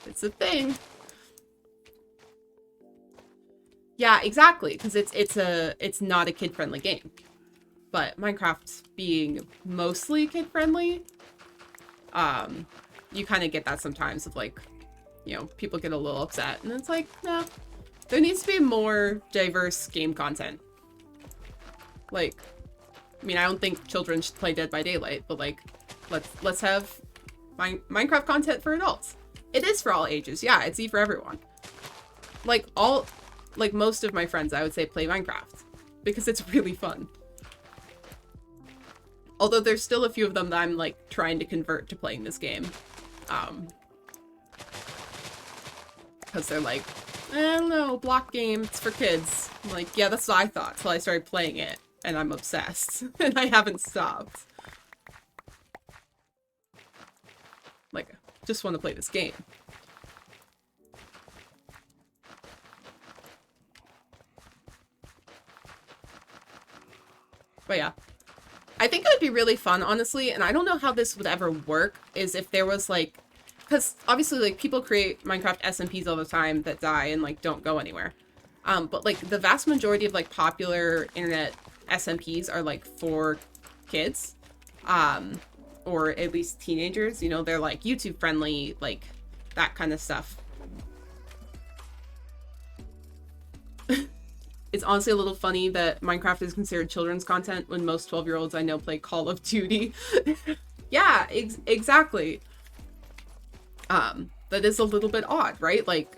it's a thing. Yeah, exactly, because it's not a kid-friendly game. But Minecraft being mostly kid-friendly, you kind of get that sometimes of, like, you know, people get a little upset, and it's like, no, there needs to be more diverse game content. Like, I mean, I don't think children should play Dead by Daylight, but, like, let's have Minecraft content for adults. It is for all ages, yeah, it's for everyone. Like, most of my friends, I would say, play Minecraft, because it's really fun. Although there's still a few of them that I'm, like, trying to convert to playing this game. Because they're like, I don't know, block game, it's for kids. I'm like, yeah, that's what I thought, till I started playing it, and I'm obsessed. And I haven't stopped. Like, just want to play this game. But yeah. I think it would be really fun, honestly, and I don't know how this would ever work, is if there was, like, because obviously, like, people create Minecraft SMPs all the time that die and, like, don't go anywhere. But, like, the vast majority of, like, popular internet SMPs are, like, for kids, or at least teenagers, you know, they're, like, YouTube friendly, like, that kind of stuff. It's honestly a little funny that Minecraft is considered children's content when most 12-year-olds I know play Call of Duty. Yeah, exactly. That is a little bit odd, right? Like,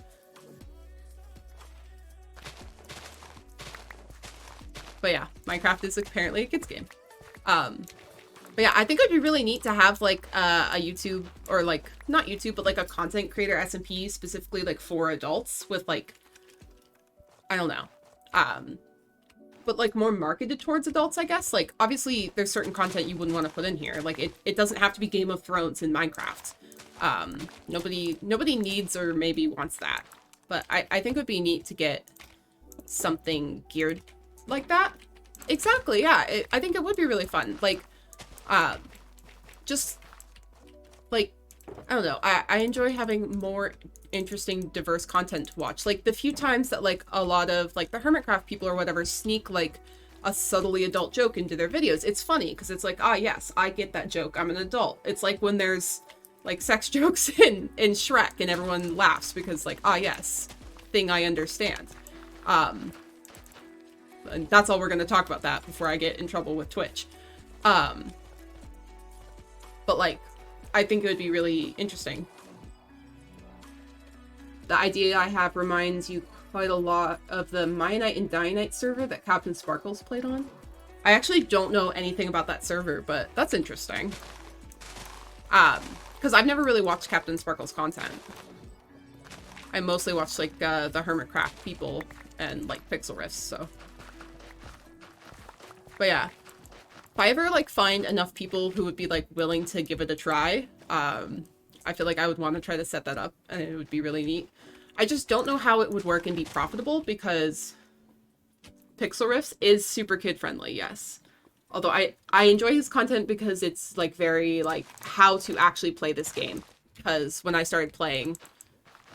but yeah, Minecraft is apparently a kid's game. But yeah, I think it would be really neat to have, like, a YouTube, or, like, not YouTube, but, like, a content creator SMP specifically, like, for adults with, like, I don't know. But, like, more marketed towards adults, I guess. Like, obviously, there's certain content you wouldn't want to put in here. Like, it doesn't have to be Game of Thrones in Minecraft. Nobody needs or maybe wants that. But I think it would be neat to get something geared like that. Exactly, yeah. I think it would be really fun. Like, just, like, I don't know. I enjoy having more interesting, diverse content to watch. Like, the few times that, like, a lot of, like, the Hermitcraft people or whatever sneak, like, a subtly adult joke into their videos. It's funny, because it's like, ah, yes, I get that joke. I'm an adult. It's like when there's, like, sex jokes in Shrek, and everyone laughs because, like, ah, yes, thing I understand. And that's all we're going to talk about that before I get in trouble with Twitch. But, like, I think it would be really interesting. The idea I have reminds you quite a lot of the Mionite and Dionite server that Captain Sparkles played on. I actually don't know anything about that server, but that's interesting. Because I've never really watched Captain Sparkles content. I mostly watch, like, the Hermitcraft people and, like, Pixel Riffs, so. But yeah. If I ever, like, find enough people who would be, like, willing to give it a try, I feel like I would want to try to set that up, and it would be really neat. I just don't know how it would work and be profitable, because Pixel Riffs is super kid-friendly, yes. Although I enjoy his content because it's, like, very, like, how to actually play this game. Because when I started playing,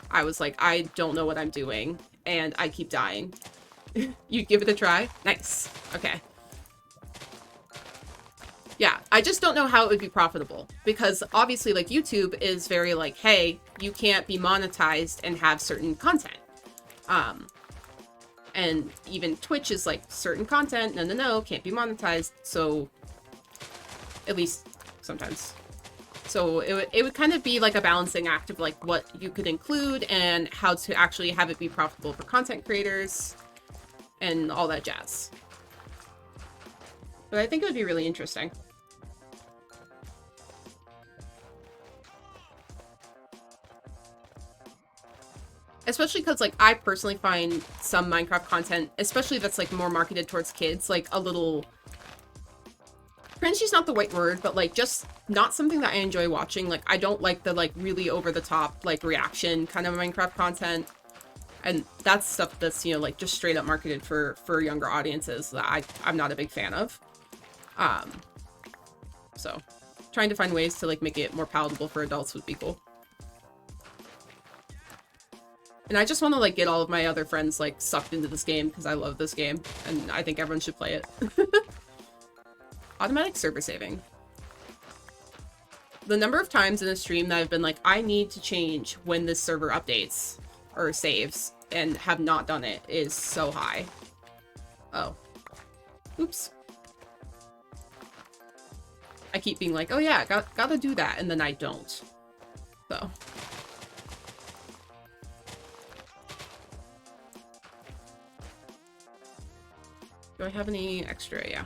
I was like, I don't know what I'm doing, and I keep dying. You give it a try? Nice. Okay. Yeah, I just don't know how it would be profitable, because obviously, like, YouTube is very like, hey, you can't be monetized and have certain content. And even Twitch is like, certain content, no, can't be monetized, so at least sometimes. So it would kind of be like a balancing act of like what you could include and how to actually have it be profitable for content creators and all that jazz. But I think it would be really interesting. Especially because, like, I personally find some Minecraft content, especially that's, like, more marketed towards kids, like, a little... cringy's not the right word, but, like, just not something that I enjoy watching. Like, I don't like the, like, really over-the-top, like, reaction kind of Minecraft content. And that's stuff that's, you know, like, just straight up marketed for younger audiences that I'm not a big fan of. So, trying to find ways to, like, make it more palatable for adults would be cool. And I just want to, like, get all of my other friends, like, sucked into this game, because I love this game, and I think everyone should play it. Automatic server saving. The number of times in a stream that I've been like, I need to change when this server updates, or saves, and have not done it is so high. Oh. Oops. I keep being like, oh yeah, gotta do that, and then I don't. So... do I have any extra? Yeah.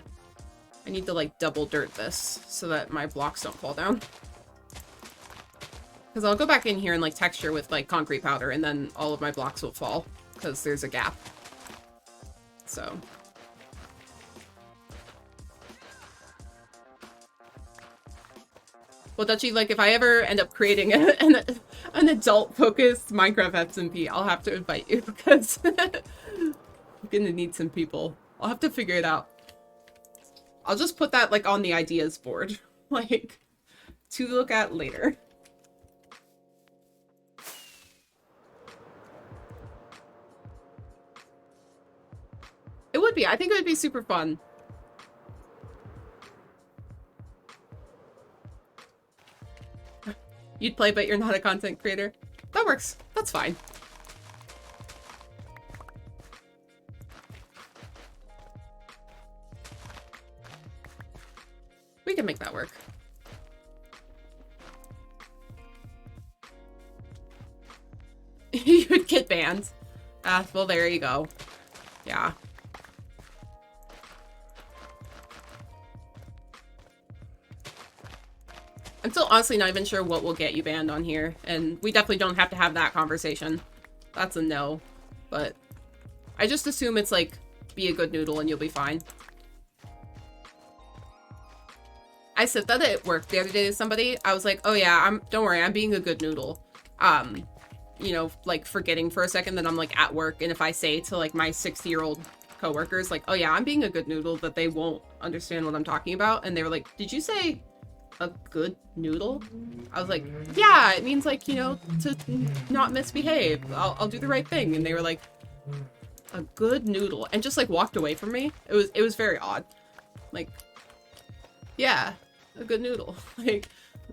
I need to, like, double dirt this so that my blocks don't fall down. Because I'll go back in here and, like, texture with, like, concrete powder, and then all of my blocks will fall because there's a gap. So. Well, Dutchie, like, if I ever end up creating an adult-focused Minecraft SMP, I'll have to invite you, because I'm gonna need some people. I'll have to figure it out. I'll just put that, like, on the ideas board. Like, to look at later. It would be. I think it would be super fun. You'd play, but you're not a content creator. That works. That's fine. We can make that work. You'd get banned. Well, there you go. Yeah. I'm still honestly not even sure what will get you banned on here, and we definitely don't have to have that conversation. That's a no. But I just assume it's like, be a good noodle and you'll be fine. I said that at work the other day to somebody. I was like, oh yeah, don't worry, I'm being a good noodle. You know, like, forgetting for a second that I'm, like, at work, and if I say to, like, my 60-year-old coworkers, like, oh yeah, I'm being a good noodle, that they won't understand what I'm talking about, and they were like, did you say a good noodle? I was like, yeah, it means, like, you know, to not misbehave. I'll do the right thing. And they were like, a good noodle, and just, like, walked away from me. It was very odd. Like, yeah, a good noodle. Like,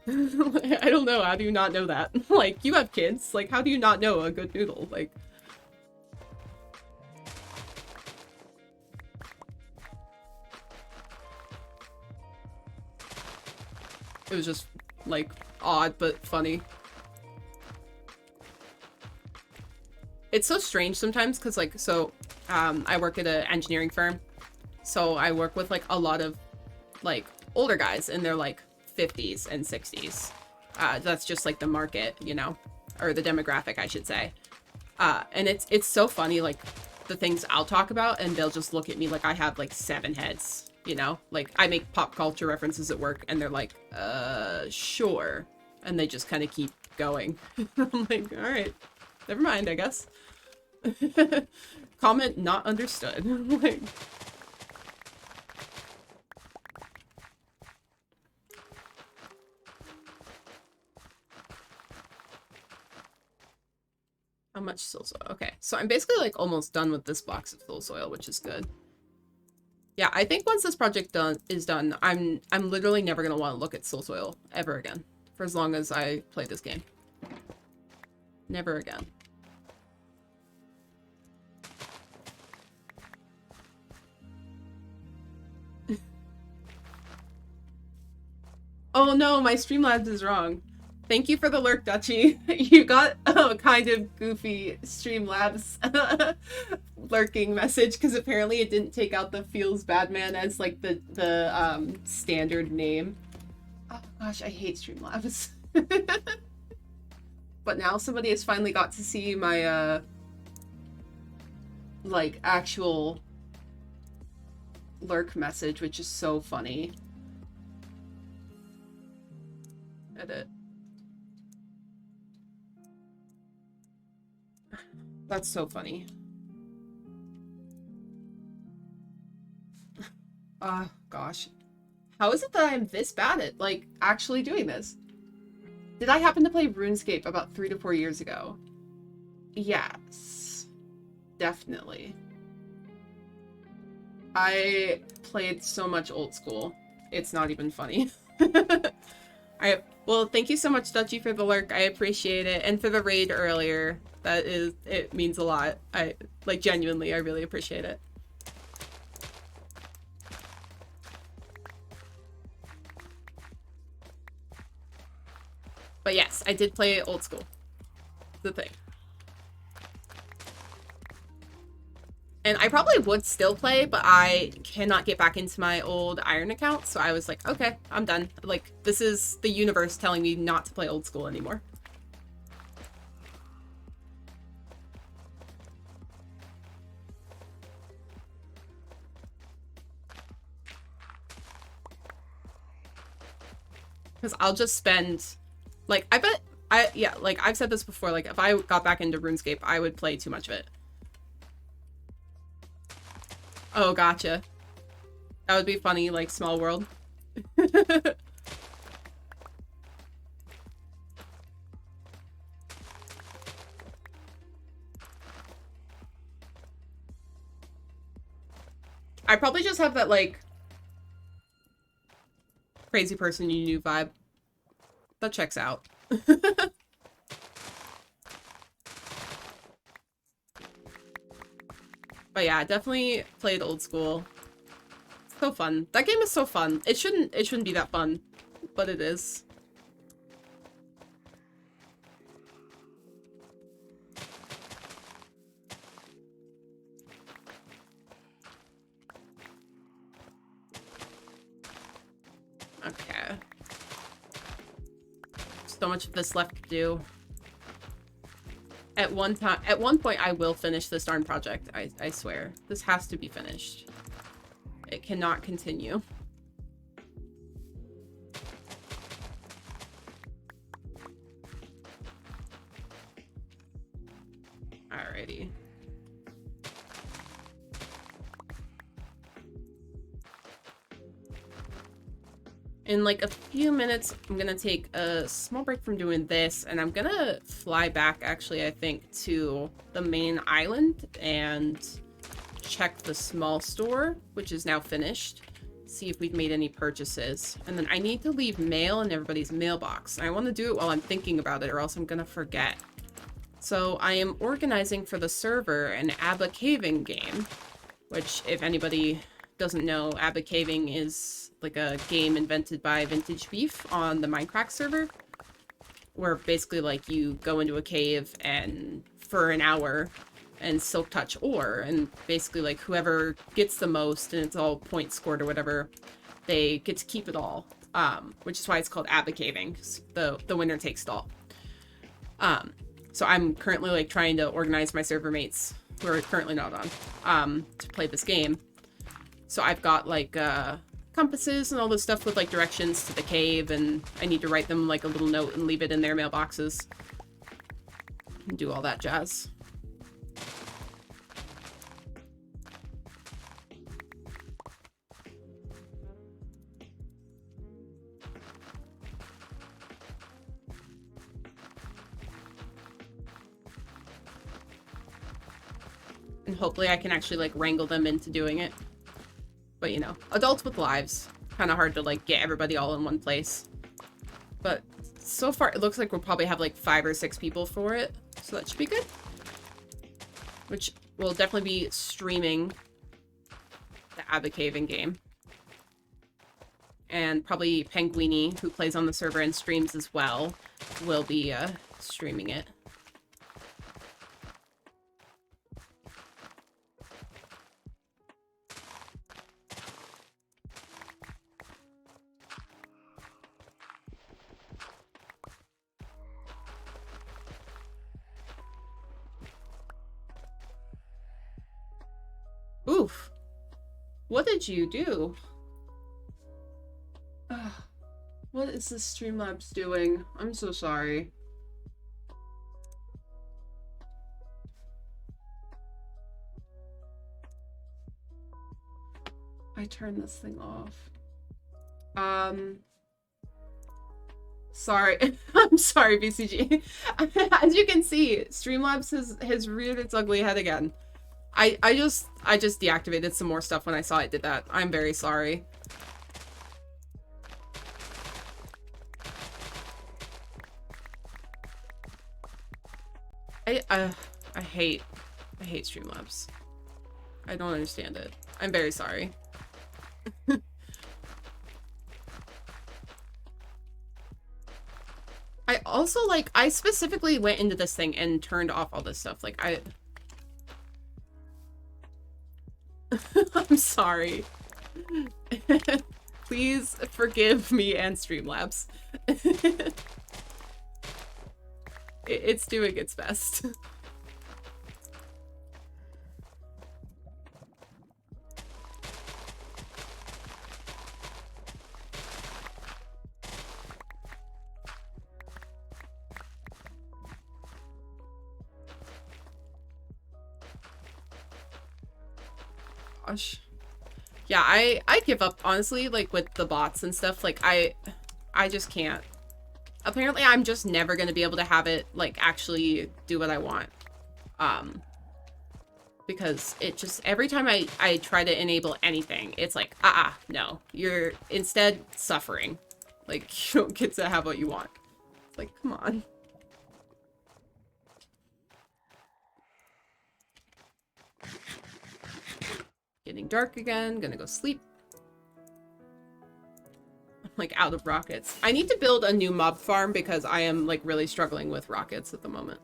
I don't know, how do you not know that? Like, you have kids, like, how do you not know a good noodle? Like, it was just, like, odd but funny. It's so strange sometimes, because, like, so, I work at an engineering firm, so I work with, like, a lot of, like, older guys in their, like, 50s and 60s. That's just, like, the market, you know? Or the demographic, I should say. And it's so funny, like, the things I'll talk about, and they'll just look at me like I have, like, 7 heads, you know? Like, I make pop culture references at work, and they're like, sure. And they just kind of keep going. I'm like, all right, never mind, I guess. Comment not understood. Like, how much soul soil? Okay, so I'm basically like almost done with this box of soul soil, which is good. Yeah, I think once this project is done, I'm literally never gonna want to look at soul soil ever again for as long as I play this game. Never again. Oh no, my Streamlabs is wrong. Thank you for the lurk, Dutchie. You got a kind of goofy Streamlabs lurking message because apparently it didn't take out the Feels Bad Man as like the standard name. Oh gosh, I hate Streamlabs. But now somebody has finally got to see my like actual lurk message, which is so funny. Edit. That's so funny. Gosh. How is it that I'm this bad at, like, actually doing this? Did I happen to play RuneScape about 3 to 4 years ago? Yes. Definitely. I played so much old school. It's not even funny. Alright, well, thank you so much, Dutchie, for the lurk. I appreciate it. And for the raid earlier. It means a lot. Like, genuinely, I really appreciate it. But yes, I did play old school. The thing. And I probably would still play, but I cannot get back into my old Iron account, so I was like, okay, I'm done. Like, this is the universe telling me not to play old school anymore. Because I'll just spend, like, yeah, like, I've said this before, like, if I got back into RuneScape, I would play too much of it. Oh, gotcha. That would be funny, like, small world. I probably just have that, like, crazy person you knew vibe. That checks out. But yeah, definitely played old school. So fun. That game is so fun. It shouldn't be that fun, but it is. Okay. So much of this left to do. At one point, I will finish this darn project. I swear. This has to be finished. It cannot continue. Alrighty. In like a few minutes, I'm gonna take a small break from doing this, and I'm gonna fly back, actually, I think, to the main island and check the small store, which is now finished, see if we've made any purchases. And then I need to leave mail in everybody's mailbox. And I want to do it while I'm thinking about it, or else I'm gonna forget. So I am organizing for the server an ABBA caving game, which, if anybody doesn't know, ABBA caving is like a game invented by Vintage Beef on the Minecraft server, where basically like you go into a cave and for an hour and silk touch ore, and basically like whoever gets the most, and it's all points scored or whatever, they get to keep it all, which is why it's called ABBA caving. The winner takes it all. So I'm currently like trying to organize my server mates who are currently not on to play this game. So I've got like a compasses and all this stuff with like directions to the cave, and I need to write them like a little note and leave it in their mailboxes. And do all that jazz. And hopefully I can actually, like, wrangle them into doing it. But, you know, adults with lives. Kind of hard to, like, get everybody all in one place. But so far, it looks like we'll probably have, like, 5 or 6 people for it. So that should be good. Which will definitely be streaming the Abacaving game. And probably Penguini, who plays on the server and streams as well, will be streaming it. Oof. What did you do? What is this Streamlabs doing? I'm so sorry. I turned this thing off. Sorry. I'm sorry, BCG. As you can see, Streamlabs has reared its ugly head again. I just deactivated some more stuff when I saw it did that. I'm very sorry. I hate Streamlabs. I don't understand it. I'm very sorry. I also, like, I specifically went into this thing and turned off all this stuff. Like, I'm sorry. Please forgive me and Streamlabs. It's doing its best. Gosh. Yeah, I give up, honestly, like, with the bots and stuff. Like, I just can't. Apparently, I'm just never gonna be able to have it, like, actually do what I want. Because it just, every time I try to enable anything, it's like, no. You're instead suffering. Like, you don't get to have what you want. It's like, come on. Getting dark again, gonna go sleep. I'm like out of rockets. I need to build a new mob farm because I am like really struggling with rockets at the moment.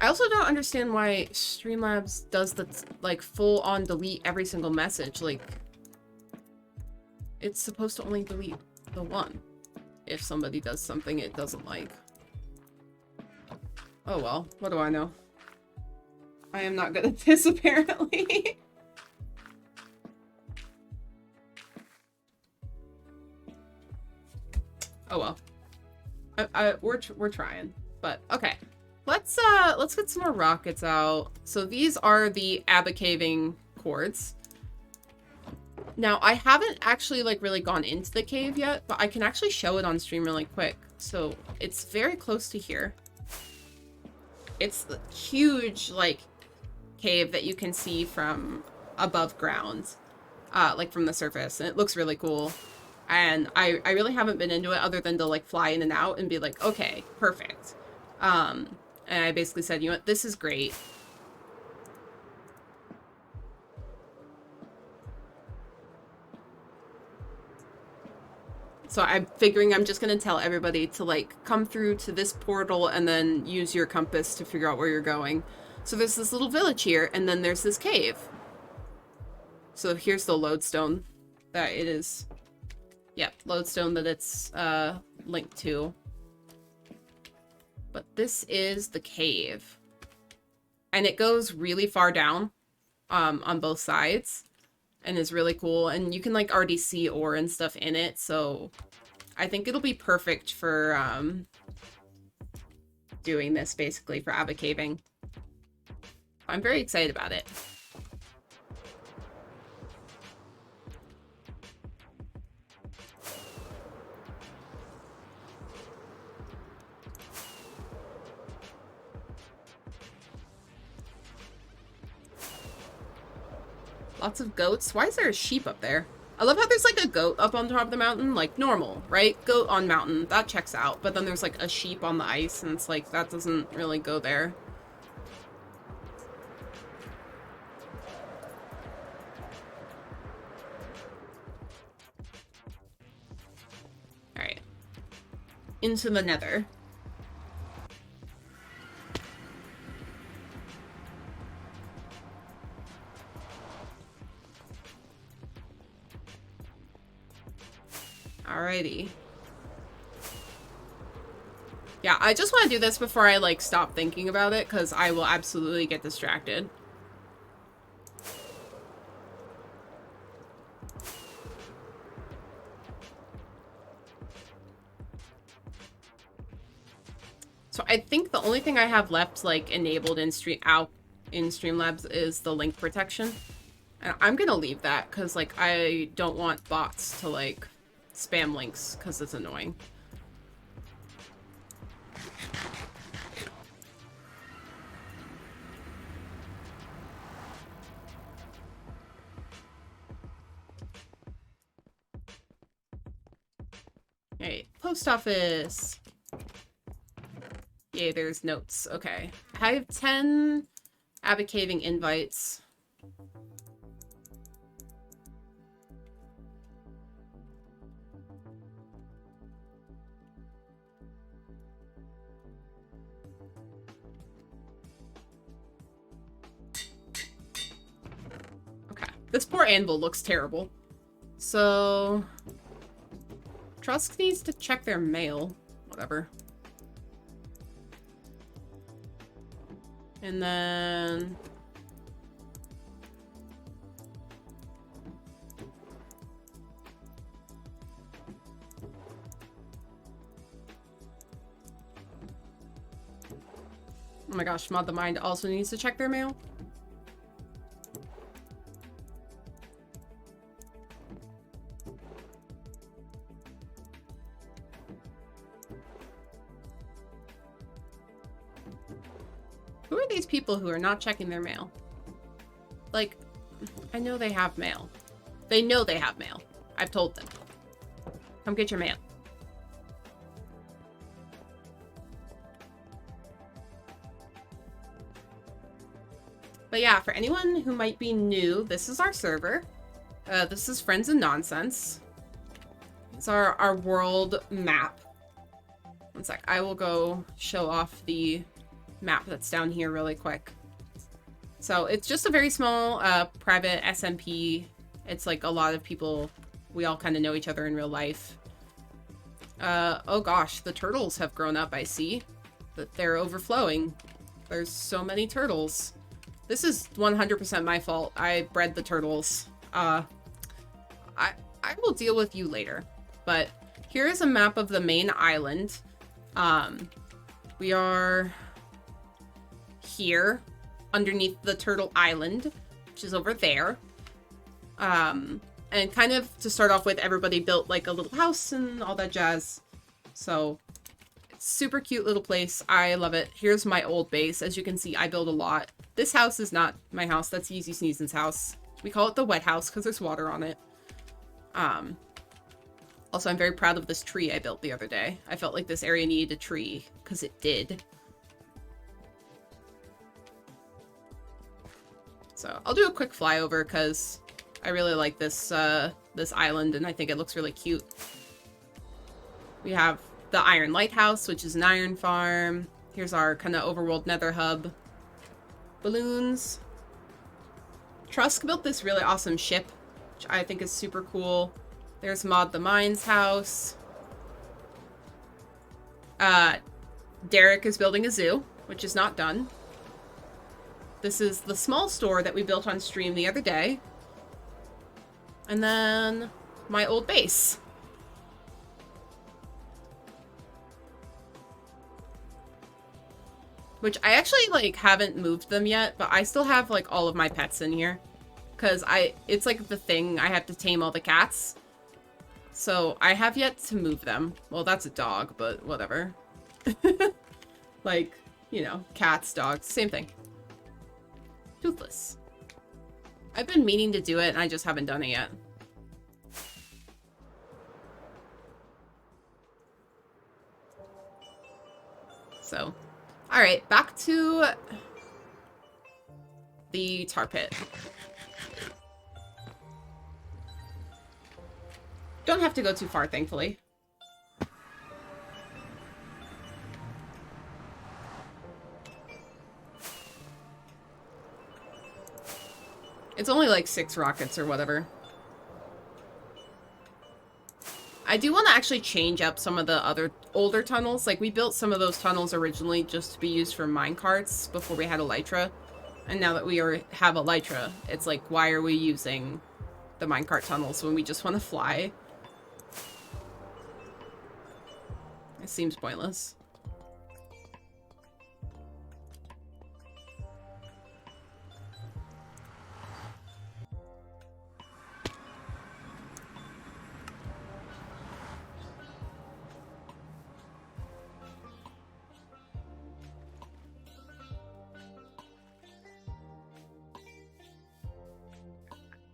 I also don't understand why Streamlabs does the like full on delete every single message. Like, it's supposed to only delete the one if somebody does something it doesn't like. Oh well, what do I know? I am not good at this, apparently. Oh well. We're trying, but okay. Let's get some more rockets out. So these are the Abacaving cords. Now, I haven't actually, like, really gone into the cave yet, but I can actually show it on stream really quick. So, it's very close to here. It's the huge, like, cave that you can see from above ground, like, from the surface, and it looks really cool. And I really haven't been into it other than to, like, fly in and out and be like, okay, perfect. And I basically said, you know what, this is great. So I'm figuring I'm just going to tell everybody to, like, come through to this portal and then use your compass to figure out where you're going. So there's this little village here, and then there's this cave. So here's the lodestone that it is. Yep, lodestone that it's linked to. But this is the cave. And it goes really far down on both sides. And is really cool. And you can like already see ore and stuff in it. So I think it'll be perfect for doing this basically for caving. I'm very excited about it. Lots of goats. Why is there a sheep up there? I love how there's like a goat up on top of the mountain, like normal, right? Goat on mountain, that checks out. But then there's like a sheep on the ice and it's like, that doesn't really go there. All right. Into the nether. Alrighty. Yeah, I just want to do this before I, like, stop thinking about it, because I will absolutely get distracted. So I think the only thing I have left, like, enabled in Streamlabs is the link protection. And I'm gonna leave that, because, like, I don't want bots to, like, spam links, because it's annoying. Alright, post office. Yay, there's notes. Okay. I have 10 caving invites. Okay. This poor anvil looks terrible. So... Trusk needs to check their mail. Whatever. And then... Oh my gosh, Mod the Mind also needs to check their mail. Who are these people who are not checking their mail? Like, I know they have mail. They know they have mail. I've told them. Come get your mail. But yeah, for anyone who might be new, this is our server. This is Friends and Nonsense. It's our world map. One sec, I will go show off the map that's down here really quick. So it's just a very small private SMP. It's like a lot of people, we all kind of know each other in real life. Oh gosh, the turtles have grown up, I see. That they're overflowing. There's so many turtles. This is 100% my fault. I bred the turtles. I will deal with you later. But here is a map of the main island. We are here underneath the turtle island, which is over there. And kind of to start off with, everybody built like a little house and all that jazz. So it's super cute little place. I love it. Here's my old base. As you can see, I build a lot. This house is not my house. That's Yeezy Sneezen's house. We call it the wet house because there's water on it. Also, I'm very proud of this tree I built the other day. I felt like this area needed a tree because it did. So I'll do a quick flyover because I really like this this island and I think it looks really cute. We have the Iron Lighthouse, which is an iron farm. Here's our kind of overworld nether hub. Balloons. Trusk built this really awesome ship, which I think is super cool. There's Mod the Mind's house. Derek is building a zoo, which is not done. This is the small store that we built on stream the other day. And then my old base. Which I actually, like, haven't moved them yet, but I still have, like, all of my pets in here. Because it's, like, the thing, I have to tame all the cats. So, I have yet to move them. Well, that's a dog, but whatever. Like, you know, cats, dogs, same thing. Toothless. I've been meaning to do it, and I just haven't done it yet. So, alright, back to the tar pit. Don't have to go too far, thankfully. It's only like 6 rockets or whatever. I do want to actually change up some of the other older tunnels. Like, we built some of those tunnels originally just to be used for minecarts before we had Elytra. And now that we have Elytra, it's like, why are we using the minecart tunnels when we just want to fly? It seems pointless.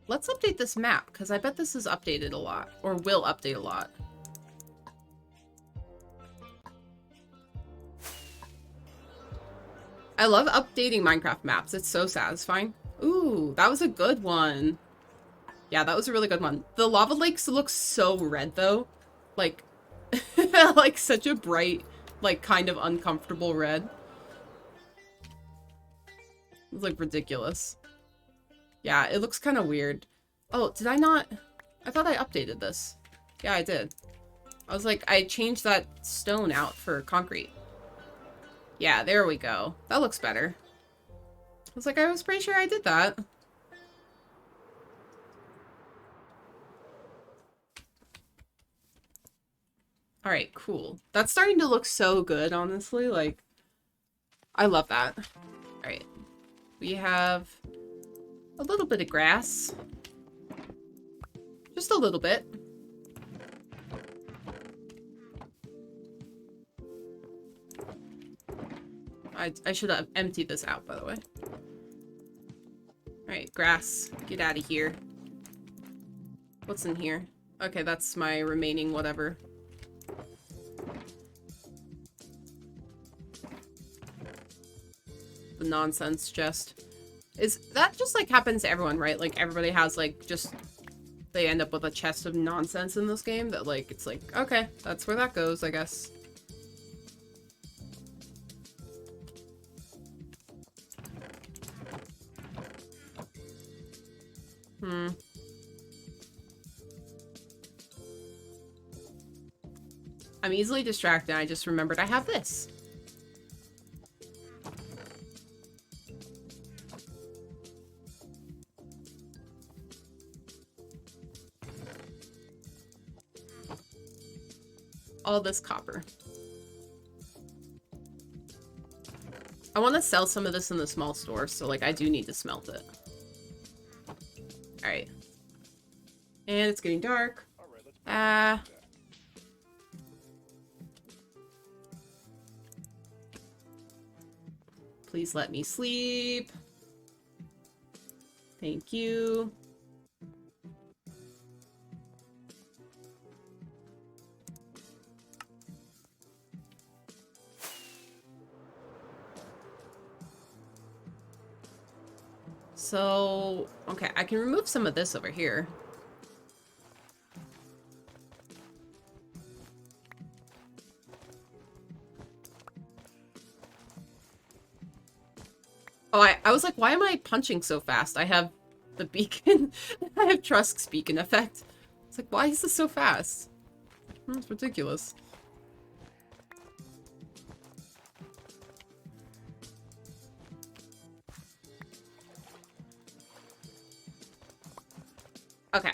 Let's update this map, because I bet this is updated a lot, or will update a lot. I love updating Minecraft maps. It's so satisfying. Ooh, that was a good one. Yeah, that was a really good one. The lava lakes look so red, though. Like, like such a bright, like, kind of uncomfortable red. It's, like, ridiculous. Yeah, it looks kind of weird. Oh, did I not? I thought I updated this. Yeah, I did. I was like, I changed that stone out for concrete. Yeah, there we go. That looks better. I was like, I was pretty sure I did that. Alright, cool. That's starting to look so good, honestly. Like, I love that. Alright. We have a little bit of grass. Just a little bit. I should have emptied this out, by the way. Alright, grass. Get out of here. What's in here? Okay, that's my remaining whatever. The nonsense chest. Is that just like happens to everyone, right? Like everybody has like just they end up with a chest of nonsense in this game that like it's like, okay, that's where that goes, I guess. I'm easily distracted. I just remembered I have this. All this copper. I want to sell some of this in the small store, so like I do need to smelt it. Alright. And it's getting dark. Please let me sleep. Thank you. So, okay, I can remove some of this over here. Oh, I was like, why am I punching so fast? I have the beacon. I have Trusk's beacon effect. It's like, why is this so fast? It's ridiculous. Okay.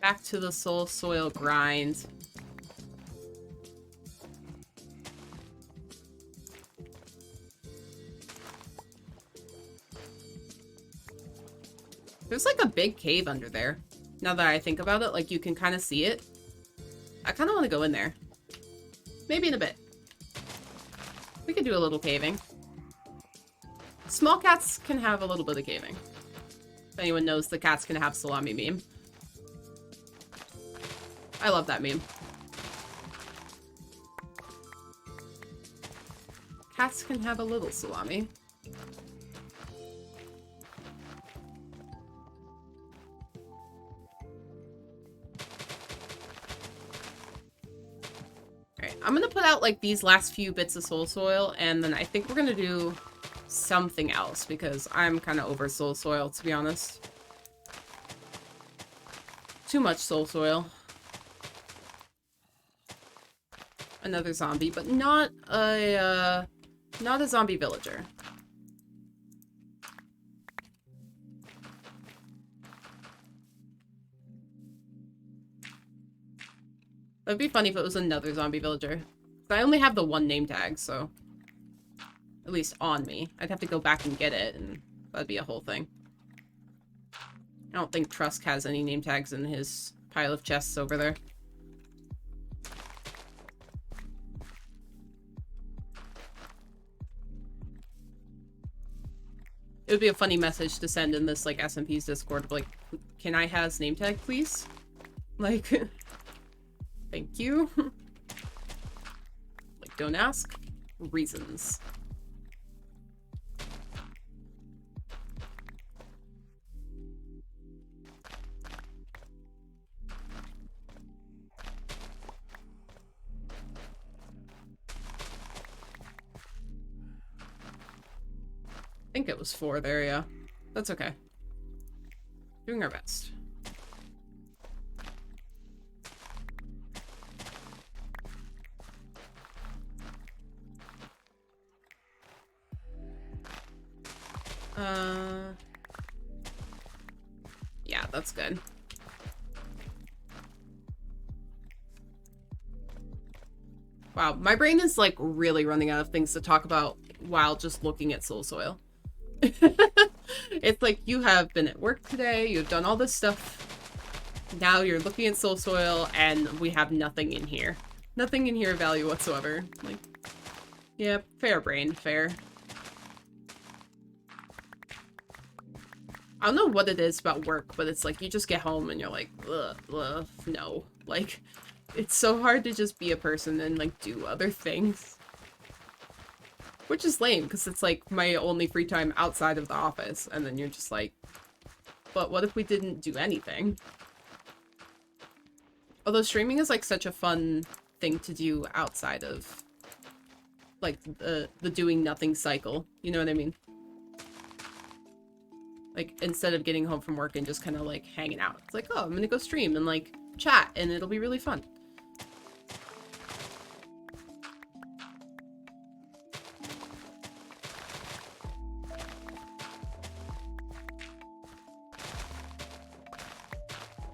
Back to the soul soil grind. There's like a big cave under there. Now that I think about it, like you can kind of see it. I kind of want to go in there. Maybe in a bit. We could do a little caving. Small cats can have a little bit of caving. If anyone knows the cats can have salami meme. I love that meme. Cats can have a little salami. Alright, I'm gonna put out like these last few bits of soul soil, and then I think we're gonna do something else because I'm kind of over soul soil, to be honest. Too much soul soil. Another zombie, but not a zombie villager. That'd be funny if it was another zombie villager. I only have the one name tag, so at least on me. I'd have to go back and get it, and that'd be a whole thing. I don't think Trusk has any name tags in his pile of chests over there. It would be a funny message to send in this, like, SMP's Discord, like, can I have his name tag, please? Like, thank you. Like, don't ask. Reasons. I think it was 4 there, yeah. That's okay. Doing our best. Yeah, that's good. Wow, my brain is like really running out of things to talk about while just looking at soul soil. It's like you have been at work today, you've done all this stuff. Now you're looking at soul soil and we have nothing in here. Nothing in here of value whatsoever. Like, yeah, fair brain, fair. I don't know what it is about work, but it's like you just get home and you're like, ugh, ugh, no. Like, it's so hard to just be a person and like do other things. Which is lame, because it's like my only free time outside of the office, and then you're just like, but what if we didn't do anything? Although streaming is like such a fun thing to do outside of like the doing nothing cycle, you know what I mean? Like, instead of getting home from work and just kind of like hanging out. It's like, oh, I'm gonna go stream and like chat, and it'll be really fun.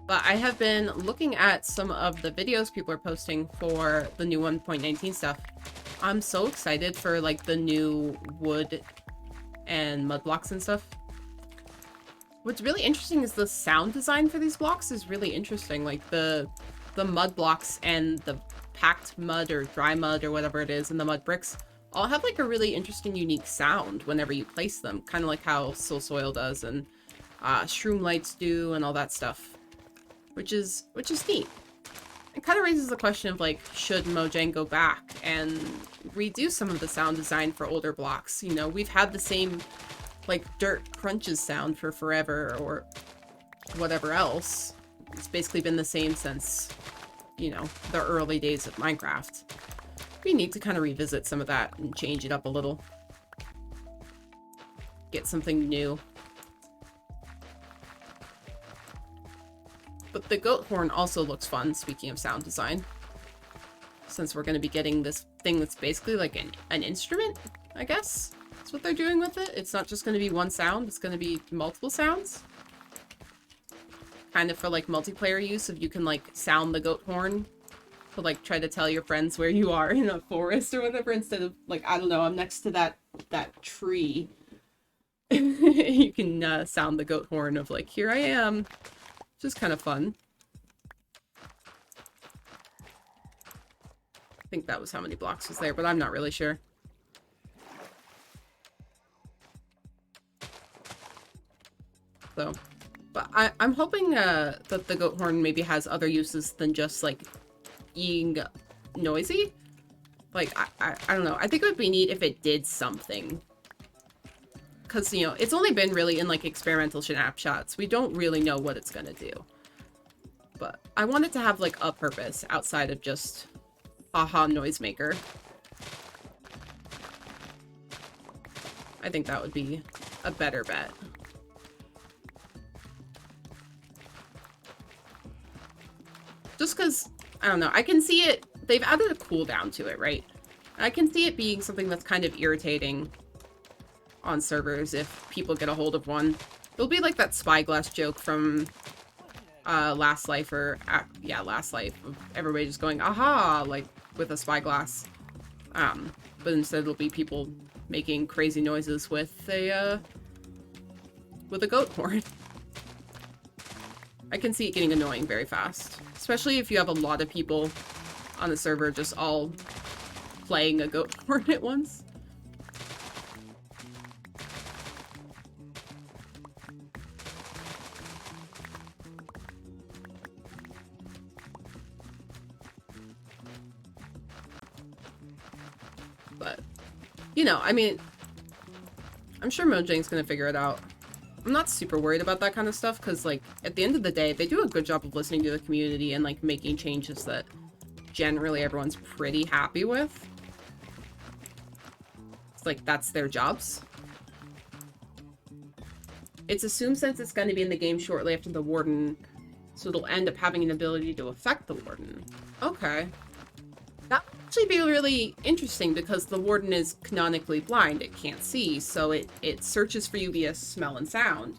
But I have been looking at some of the videos people are posting for the new 1.19 stuff. I'm so excited for like the new wood and mud blocks and stuff. What's really interesting is the sound design for these blocks is really interesting. Like the mud blocks and the packed mud or dry mud or whatever it is and the mud bricks all have like a really interesting, unique sound whenever you place them. Kind of like how Soul Soil does and Shroom Lights do and all that stuff. Which is neat. It kind of raises the question of like, should Mojang go back and redo some of the sound design for older blocks? You know, we've had the same like dirt crunches sound for forever or whatever else. It's basically been the same since, you know, the early days of Minecraft. We need to kind of revisit some of that and change it up a little. Get something new. But the goat horn also looks fun, speaking of sound design. Since we're going to be getting this thing that's basically like an instrument, I guess. It's what they're doing with it. It's not just going to be one sound, it's going to be multiple sounds. Kind of for like multiplayer use, if you can like sound the goat horn to like try to tell your friends where you are in a forest or whatever, instead of like, I don't know, I'm next to that tree. You can sound the goat horn of like, here I am. Just kind of fun. I think that was how many blocks was there, but I'm not really sure. So, but I'm hoping that the goat horn maybe has other uses than just like being noisy. Like, I don't know. I think it would be neat if it did something. Because, you know, it's only been really in like experimental snapshots. We don't really know what it's gonna do. But I want it to have like a purpose outside of just haha noisemaker. I think that would be a better bet. Just because, I don't know, I can see it, they've added a cooldown to it, right? I can see it being something that's kind of irritating on servers if people get a hold of one. It'll be like that spyglass joke from Last Life, or yeah, Last Life, of everybody just going aha like with a spyglass, but instead it'll be people making crazy noises with a goat horn. I can see it getting annoying very fast, especially if you have a lot of people on the server just all playing a goat horn at once. But, you know, I mean, I'm sure Mojang's gonna figure it out. I'm not super worried about that kind of stuff, because, like, at the end of the day, they do a good job of listening to the community and, like, making changes that generally everyone's pretty happy with. It's like, that's their jobs. It's assumed since it's going to be in the game shortly after the warden, so it'll end up having an ability to affect the warden. Okay. That would actually be really interesting, because the warden is canonically blind. It can't see, so it searches for you via smell and sound.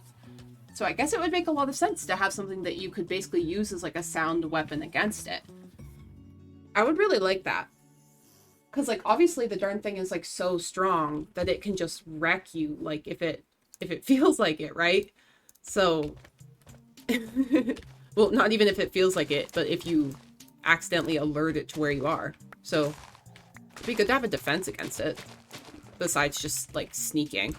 So I guess it would make a lot of sense to have something that you could basically use as like a sound weapon against it. I would really like that. Because, like, obviously the darn thing is, like, so strong that it can just wreck you, like, if it feels like it, right? So, well, not even if it feels like it, but if you accidentally alert it to where you are. So, it'd be good to have a defense against it, besides just, like, sneaking.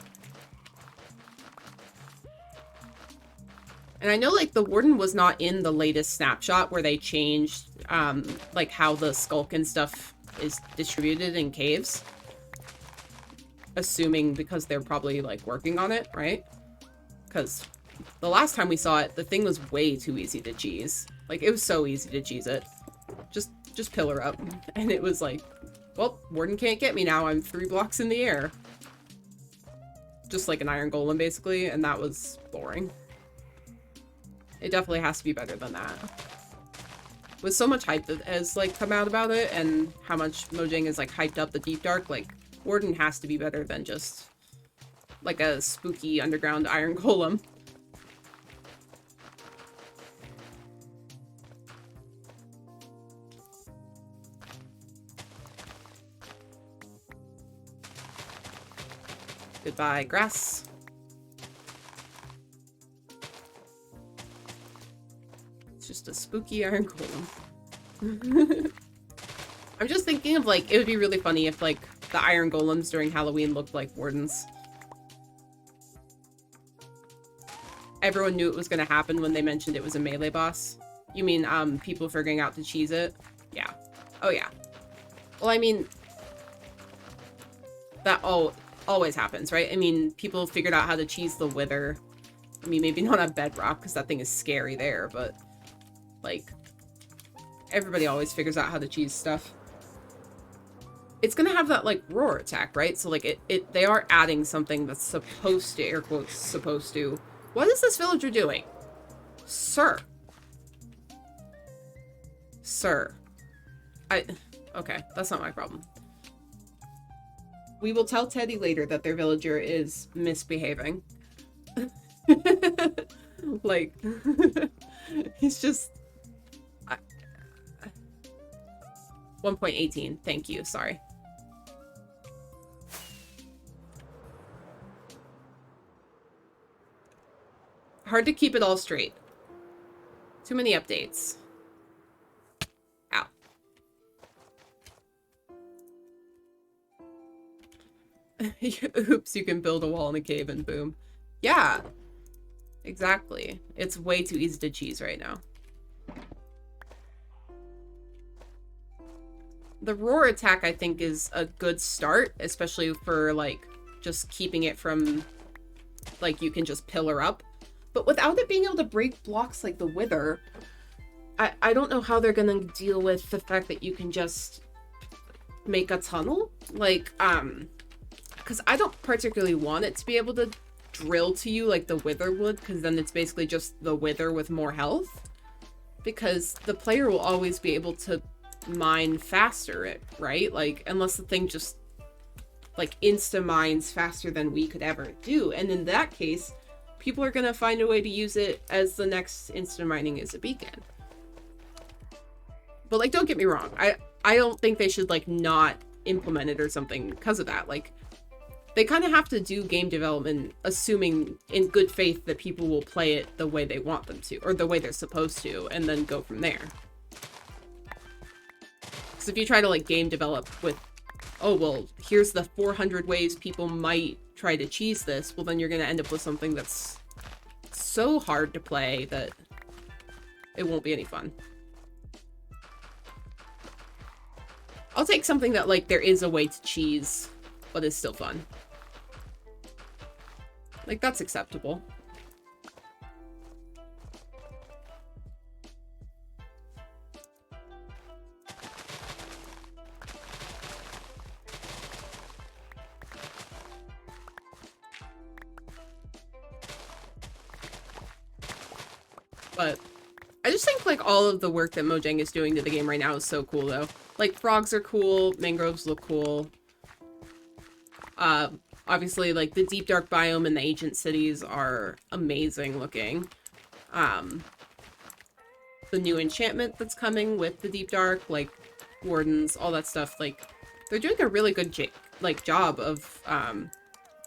And I know, like, the warden was not in the latest snapshot where they changed, like, how the skulk and stuff is distributed in caves. Assuming because they're probably, like, working on it, right? Because the last time we saw it, the thing was way too easy to cheese. Like, it was so easy to cheese it. Just pillar up. And it was like, well, warden can't get me now. I'm 3 blocks in the air. Just like an iron golem, basically, and that was boring. It definitely has to be better than that. With so much hype that has, like, come out about it, and how much Mojang has, like, hyped up the Deep Dark, like, Warden has to be better than just, like, a spooky underground iron golem. Goodbye, grass. It's just a spooky iron golem. I'm just thinking of, like, it would be really funny if, like, the iron golems during Halloween looked like wardens. Everyone knew it was gonna happen when they mentioned it was a melee boss. You mean, people figuring out to cheese it? Yeah. Oh, yeah. Well, I mean, that always happens, right? I mean, people figured out how to cheese the Wither. I mean, maybe not on Bedrock, because that thing is scary there, but, like, everybody always figures out how to cheese stuff. It's gonna have that, like, roar attack, right? So, like, they are adding something that's supposed to, air quotes, supposed to. What is this villager doing? Sir. Sir. Okay, that's not my problem. We will tell Teddy later that their villager is misbehaving. Like, he's just... 1.18. Thank you. Sorry. Hard to keep it all straight. Too many updates. Ow. Oops, you can build a wall in a cave and boom. Yeah. Exactly. It's way too easy to cheese right now. The roar attack, I think, is a good start, especially for, like, just keeping it from, like, you can just pillar up. But without it being able to break blocks like the Wither, I don't know how they're gonna deal with the fact that you can just make a tunnel. Like, because I don't particularly want it to be able to drill to you like the Wither would, because then it's basically just the Wither with more health. Because the player will always be able to mine faster, right? Like, unless the thing just, like, insta-mines faster than we could ever do. And in that case, people are gonna find a way to use it as the next insta-mining is a beacon. But, like, don't get me wrong. I don't think they should, like, not implement it or something because of that. Like, they kind of have to do game development assuming in good faith that people will play it the way they want them to, or the way they're supposed to, and then go from there. Because if you try to, like, game develop with, oh, well, here's the 400 ways people might try to cheese this, well, then you're going to end up with something that's so hard to play that it won't be any fun. I'll take something that, like, there is a way to cheese, but is still fun. Like, that's acceptable. But I just think, like, all of the work that Mojang is doing to the game right now is so cool, though. Like, frogs are cool, mangroves look cool. Obviously, like, the deep dark biome and the ancient cities are amazing looking. The new enchantment that's coming with the deep dark, like, wardens, all that stuff, like, they're doing a really good, job of,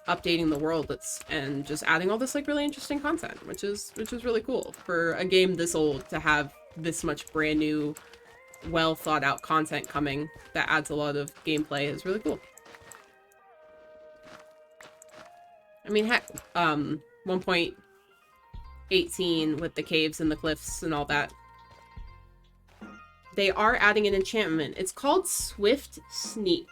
updating the world and just adding all this, like, really interesting content, which is really cool. For a game this old to have this much brand new, well thought out content coming that adds a lot of gameplay is really cool. I mean, heck, 1.18 with the caves and the cliffs and all that. They are adding an enchantment. It's called Swift Sneak.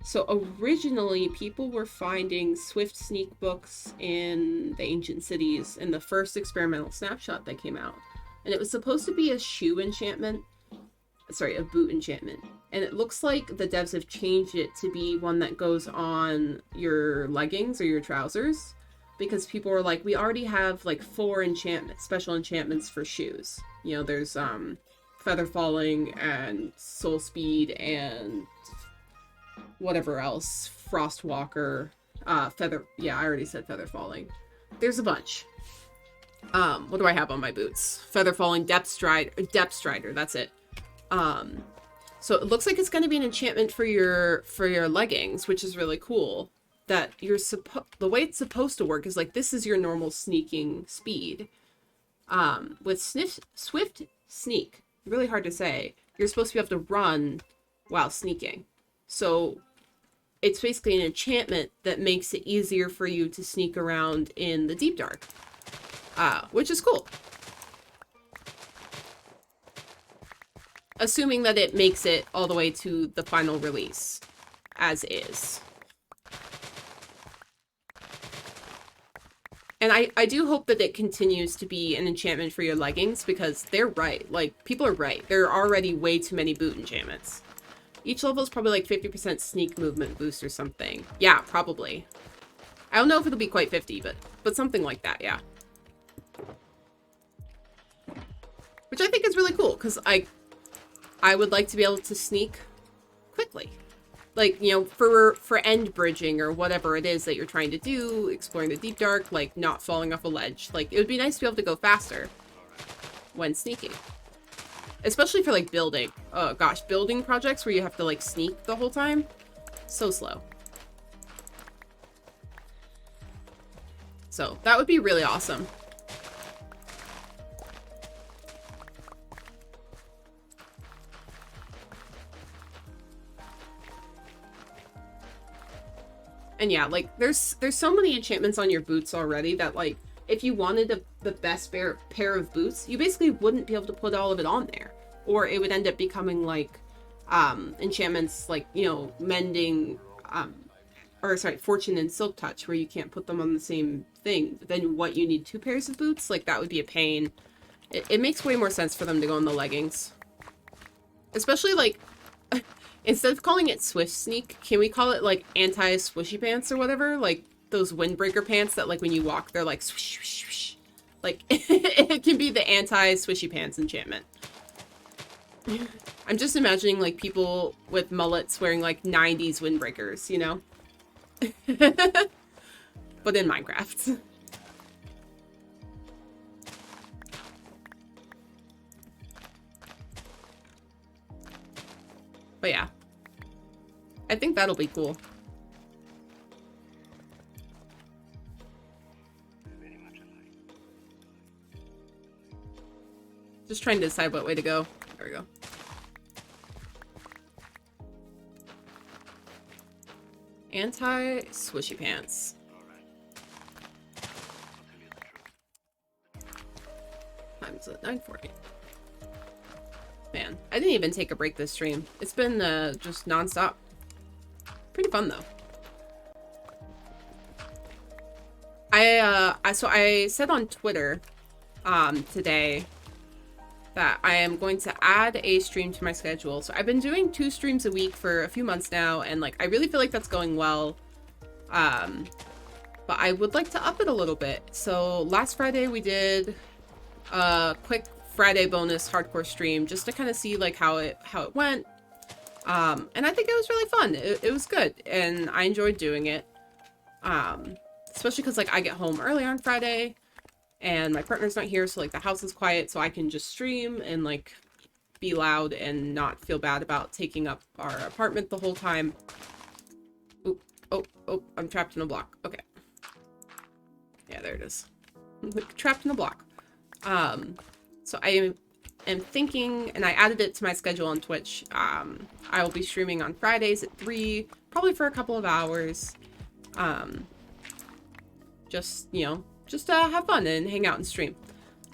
So originally, people were finding Swift Sneak books in the ancient cities in the first experimental snapshot that came out. And it was supposed to be a shoe enchantment. Sorry, a boot enchantment. And it looks like the devs have changed it to be one that goes on your leggings or your trousers. Because people were like, we already have like 4 special enchantments for shoes. You know, there's Feather Falling and Soul Speed and whatever else. Frostwalker. I already said Feather Falling. There's a bunch. What do I have on my boots? Feather Falling, Depth Strider, that's it. So it looks like it's going to be an enchantment for your leggings, which is really cool. That the way it's supposed to work is like, this is your normal sneaking speed. With Swift Sneak, really hard to say, you're supposed to be able to run while sneaking. So it's basically an enchantment that makes it easier for you to sneak around in the deep dark. Which is cool. Assuming that it makes it all the way to the final release, as is. And I do hope that it continues to be an enchantment for your leggings, because they're right. Like, people are right. There are already way too many boot enchantments. Each level is probably like 50% sneak movement boost or something. Yeah, probably. I don't know if it'll be quite 50, but something like that, yeah. Which I think is really cool, because I would like to be able to sneak quickly. like, you know, for end bridging or whatever it is that you're trying to do, exploring the deep dark, like not falling off a ledge. Like, it would be nice to be able to go faster when sneaking. Especially for like building. Oh gosh, building projects where you have to like sneak the whole time. So slow. So that would be really awesome. And yeah, like there's so many enchantments on your boots already that like if you wanted the best pair of boots, you basically wouldn't be able to put all of it on there. Or it would end up becoming like enchantments like, you know, mending or sorry, fortune and silk touch where you can't put them on the same thing. But then what, you need 2 pairs of boots? Like that would be a pain. It makes way more sense for them to go in the leggings. Especially like instead of calling it Swift Sneak, can we call it like anti-swishy pants or whatever? Like those windbreaker pants that like when you walk, they're like swish, swish, swish. Like it can be the anti-swishy pants enchantment. I'm just imagining like people with mullets wearing like 90s windbreakers, you know? But in Minecraft. But yeah. I think that'll be cool. Just trying to decide what way to go. There we go. Anti-swishy pants. Time's at 9:40. Man, I didn't even take a break this stream. It's been just non-stop. Pretty fun though. So I said on Twitter today that I am going to add a stream to my schedule. So I've been doing 2 streams a week for a few months now, and like I really feel like that's going well. But I would like to up it a little bit. So last Friday we did a quick Friday bonus hardcore stream just to kind of see like how it went. And I think it was really fun. It was good, and I enjoyed doing it. Especially because like I get home early on Friday, and my partner's not here, so like the house is quiet, so I can just stream and like be loud and not feel bad about taking up our apartment the whole time. Oop, oh, I'm trapped in a block. Okay. Yeah, there it is. I'm trapped in a block. So I am thinking, and I added it to my schedule on Twitch. I will be streaming on Fridays at 3, probably for a couple of hours. Just, you know, just have fun and hang out and stream.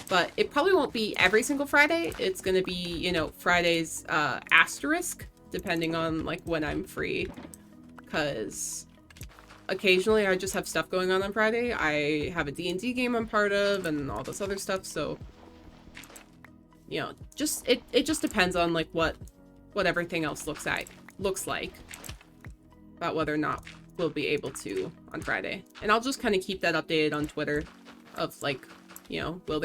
But it probably won't be every single Friday. It's gonna be, you know, Fridays asterisk, depending on like when I'm free. Because occasionally I just have stuff going on Friday. I have a D&D game I'm part of and all this other stuff, so you know, just it just depends on like what everything else looks like about whether or not we'll be able to on Friday. And I'll just kind of keep that updated on Twitter of like, you know, will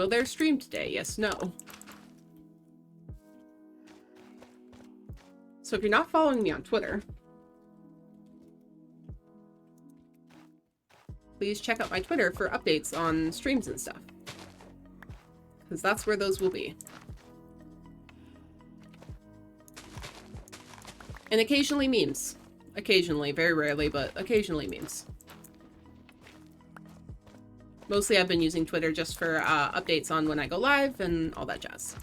there stream today? Yes, no. So if you're not following me on Twitter, please check out my Twitter for updates on streams and stuff. Because that's where those will be. And occasionally memes. Occasionally, very rarely, but occasionally memes. Mostly I've been using Twitter just for updates on when I go live and all that jazz.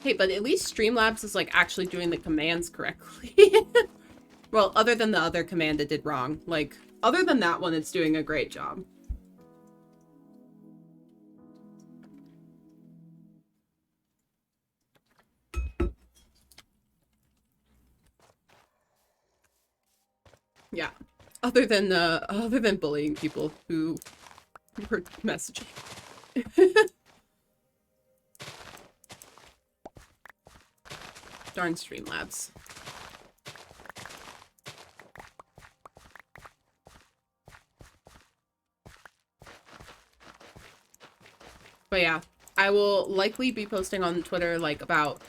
Hey, but at least Streamlabs is like actually doing the commands correctly. Well, other than the other command it did wrong. Like, other than that one, it's doing a great job. Yeah. Other than bullying people who were messaging. Darn Streamlabs. But yeah, I will likely be posting on Twitter like about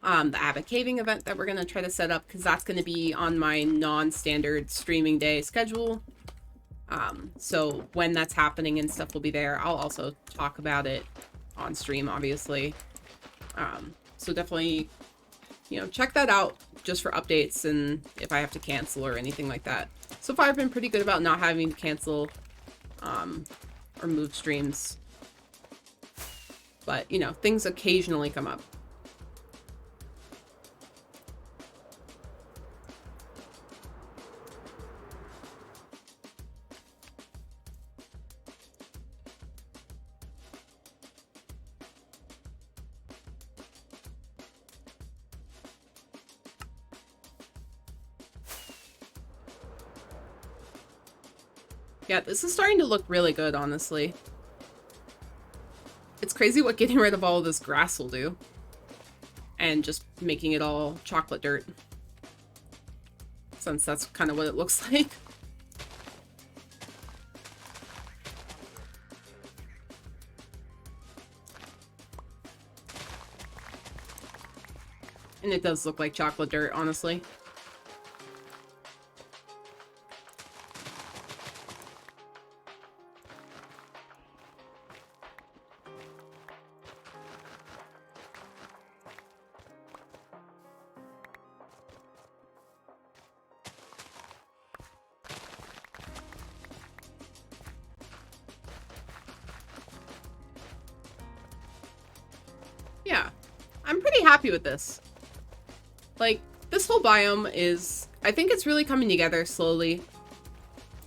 the Abbot Caving event that we're gonna try to set up, because that's gonna be on my non-standard streaming day schedule. So when that's happening and stuff will be there, I'll also talk about it on stream, obviously. So definitely, you know, check that out just for updates and if I have to cancel or anything like that. So far I've been pretty good about not having to cancel or move streams. But, you know, things occasionally come up. Yeah, this is starting to look really good, honestly. It's crazy what getting rid of all of this grass will do. And just making it all chocolate dirt. Since that's kind of what it looks like. And it does look like chocolate dirt, honestly. Yeah, I'm pretty happy with this. Like, this whole biome is, I think it's really coming together slowly.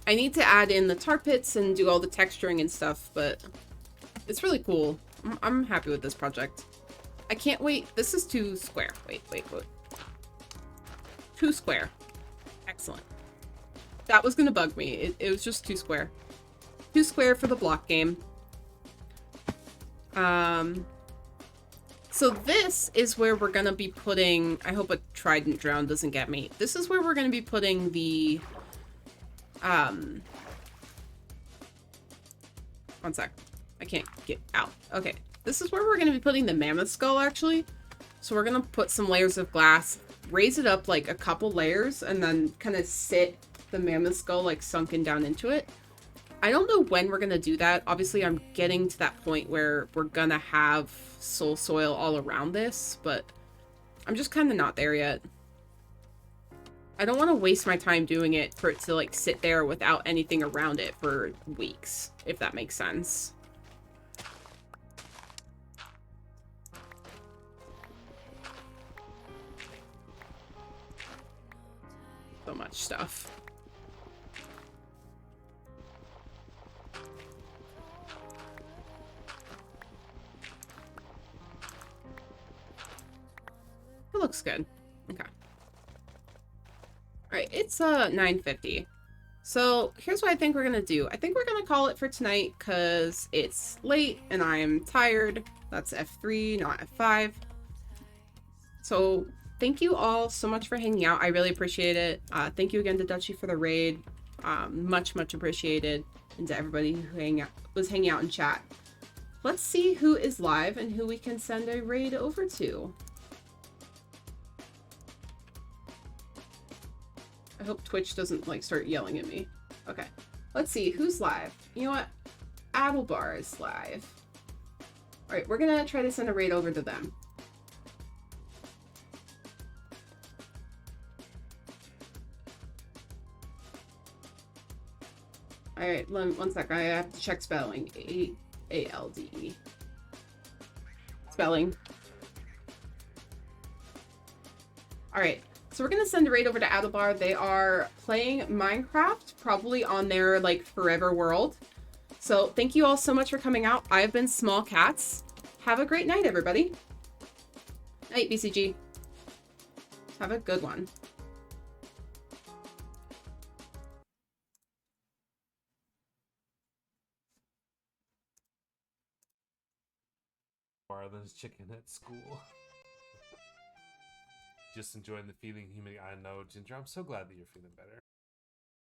I need to add in the tar pits and do all the texturing and stuff, but it's really cool. I'm happy with this project. I can't wait. This is 2 square. Wait. 2 square. Excellent. That was gonna bug me. It was just 2 square. 2 square for the block game. So this is where we're gonna be putting, I hope a trident drown doesn't get me. This is where we're gonna be putting the, one sec. I can't get out. Okay. This is where we're gonna be putting the mammoth skull, actually. So we're gonna put some layers of glass, raise it up like a couple layers, and then kind of sit the mammoth skull like sunken down into it. I don't know when we're gonna do that. Obviously, I'm getting to that point where we're gonna have soul soil all around this, but I'm just kind of not there yet. I don't want to waste my time doing it for it to like sit there without anything around it for weeks, if that makes sense. So much stuff. It looks good. Okay. Alright, it's 9:50. So here's what I think we're gonna do. I think we're gonna call it for tonight because it's late and I'm tired. That's F3, not F5. So thank you all so much for hanging out. I really appreciate it. Thank you again to Dutchie for the raid. Much appreciated. And to everybody who was hanging out in chat. Let's see who is live and who we can send a raid over to. I hope Twitch doesn't like start yelling at me. Okay, let's see who's live. You know what? Adelbar is live. All right, we're gonna try to send a raid over to them. All right, one sec. I have to check spelling. A-L-D-E. Spelling. All right. So we're going to send a raid over to Adelbar. They are playing Minecraft, probably on their, like, forever world. So thank you all so much for coming out. I've been SmoLCatzZ. Have a great night, everybody. Night, BCG. Have a good one. Marlon's chicken at school. Just enjoying the feeling human. I know, Ginger. I'm so glad that you're feeling better.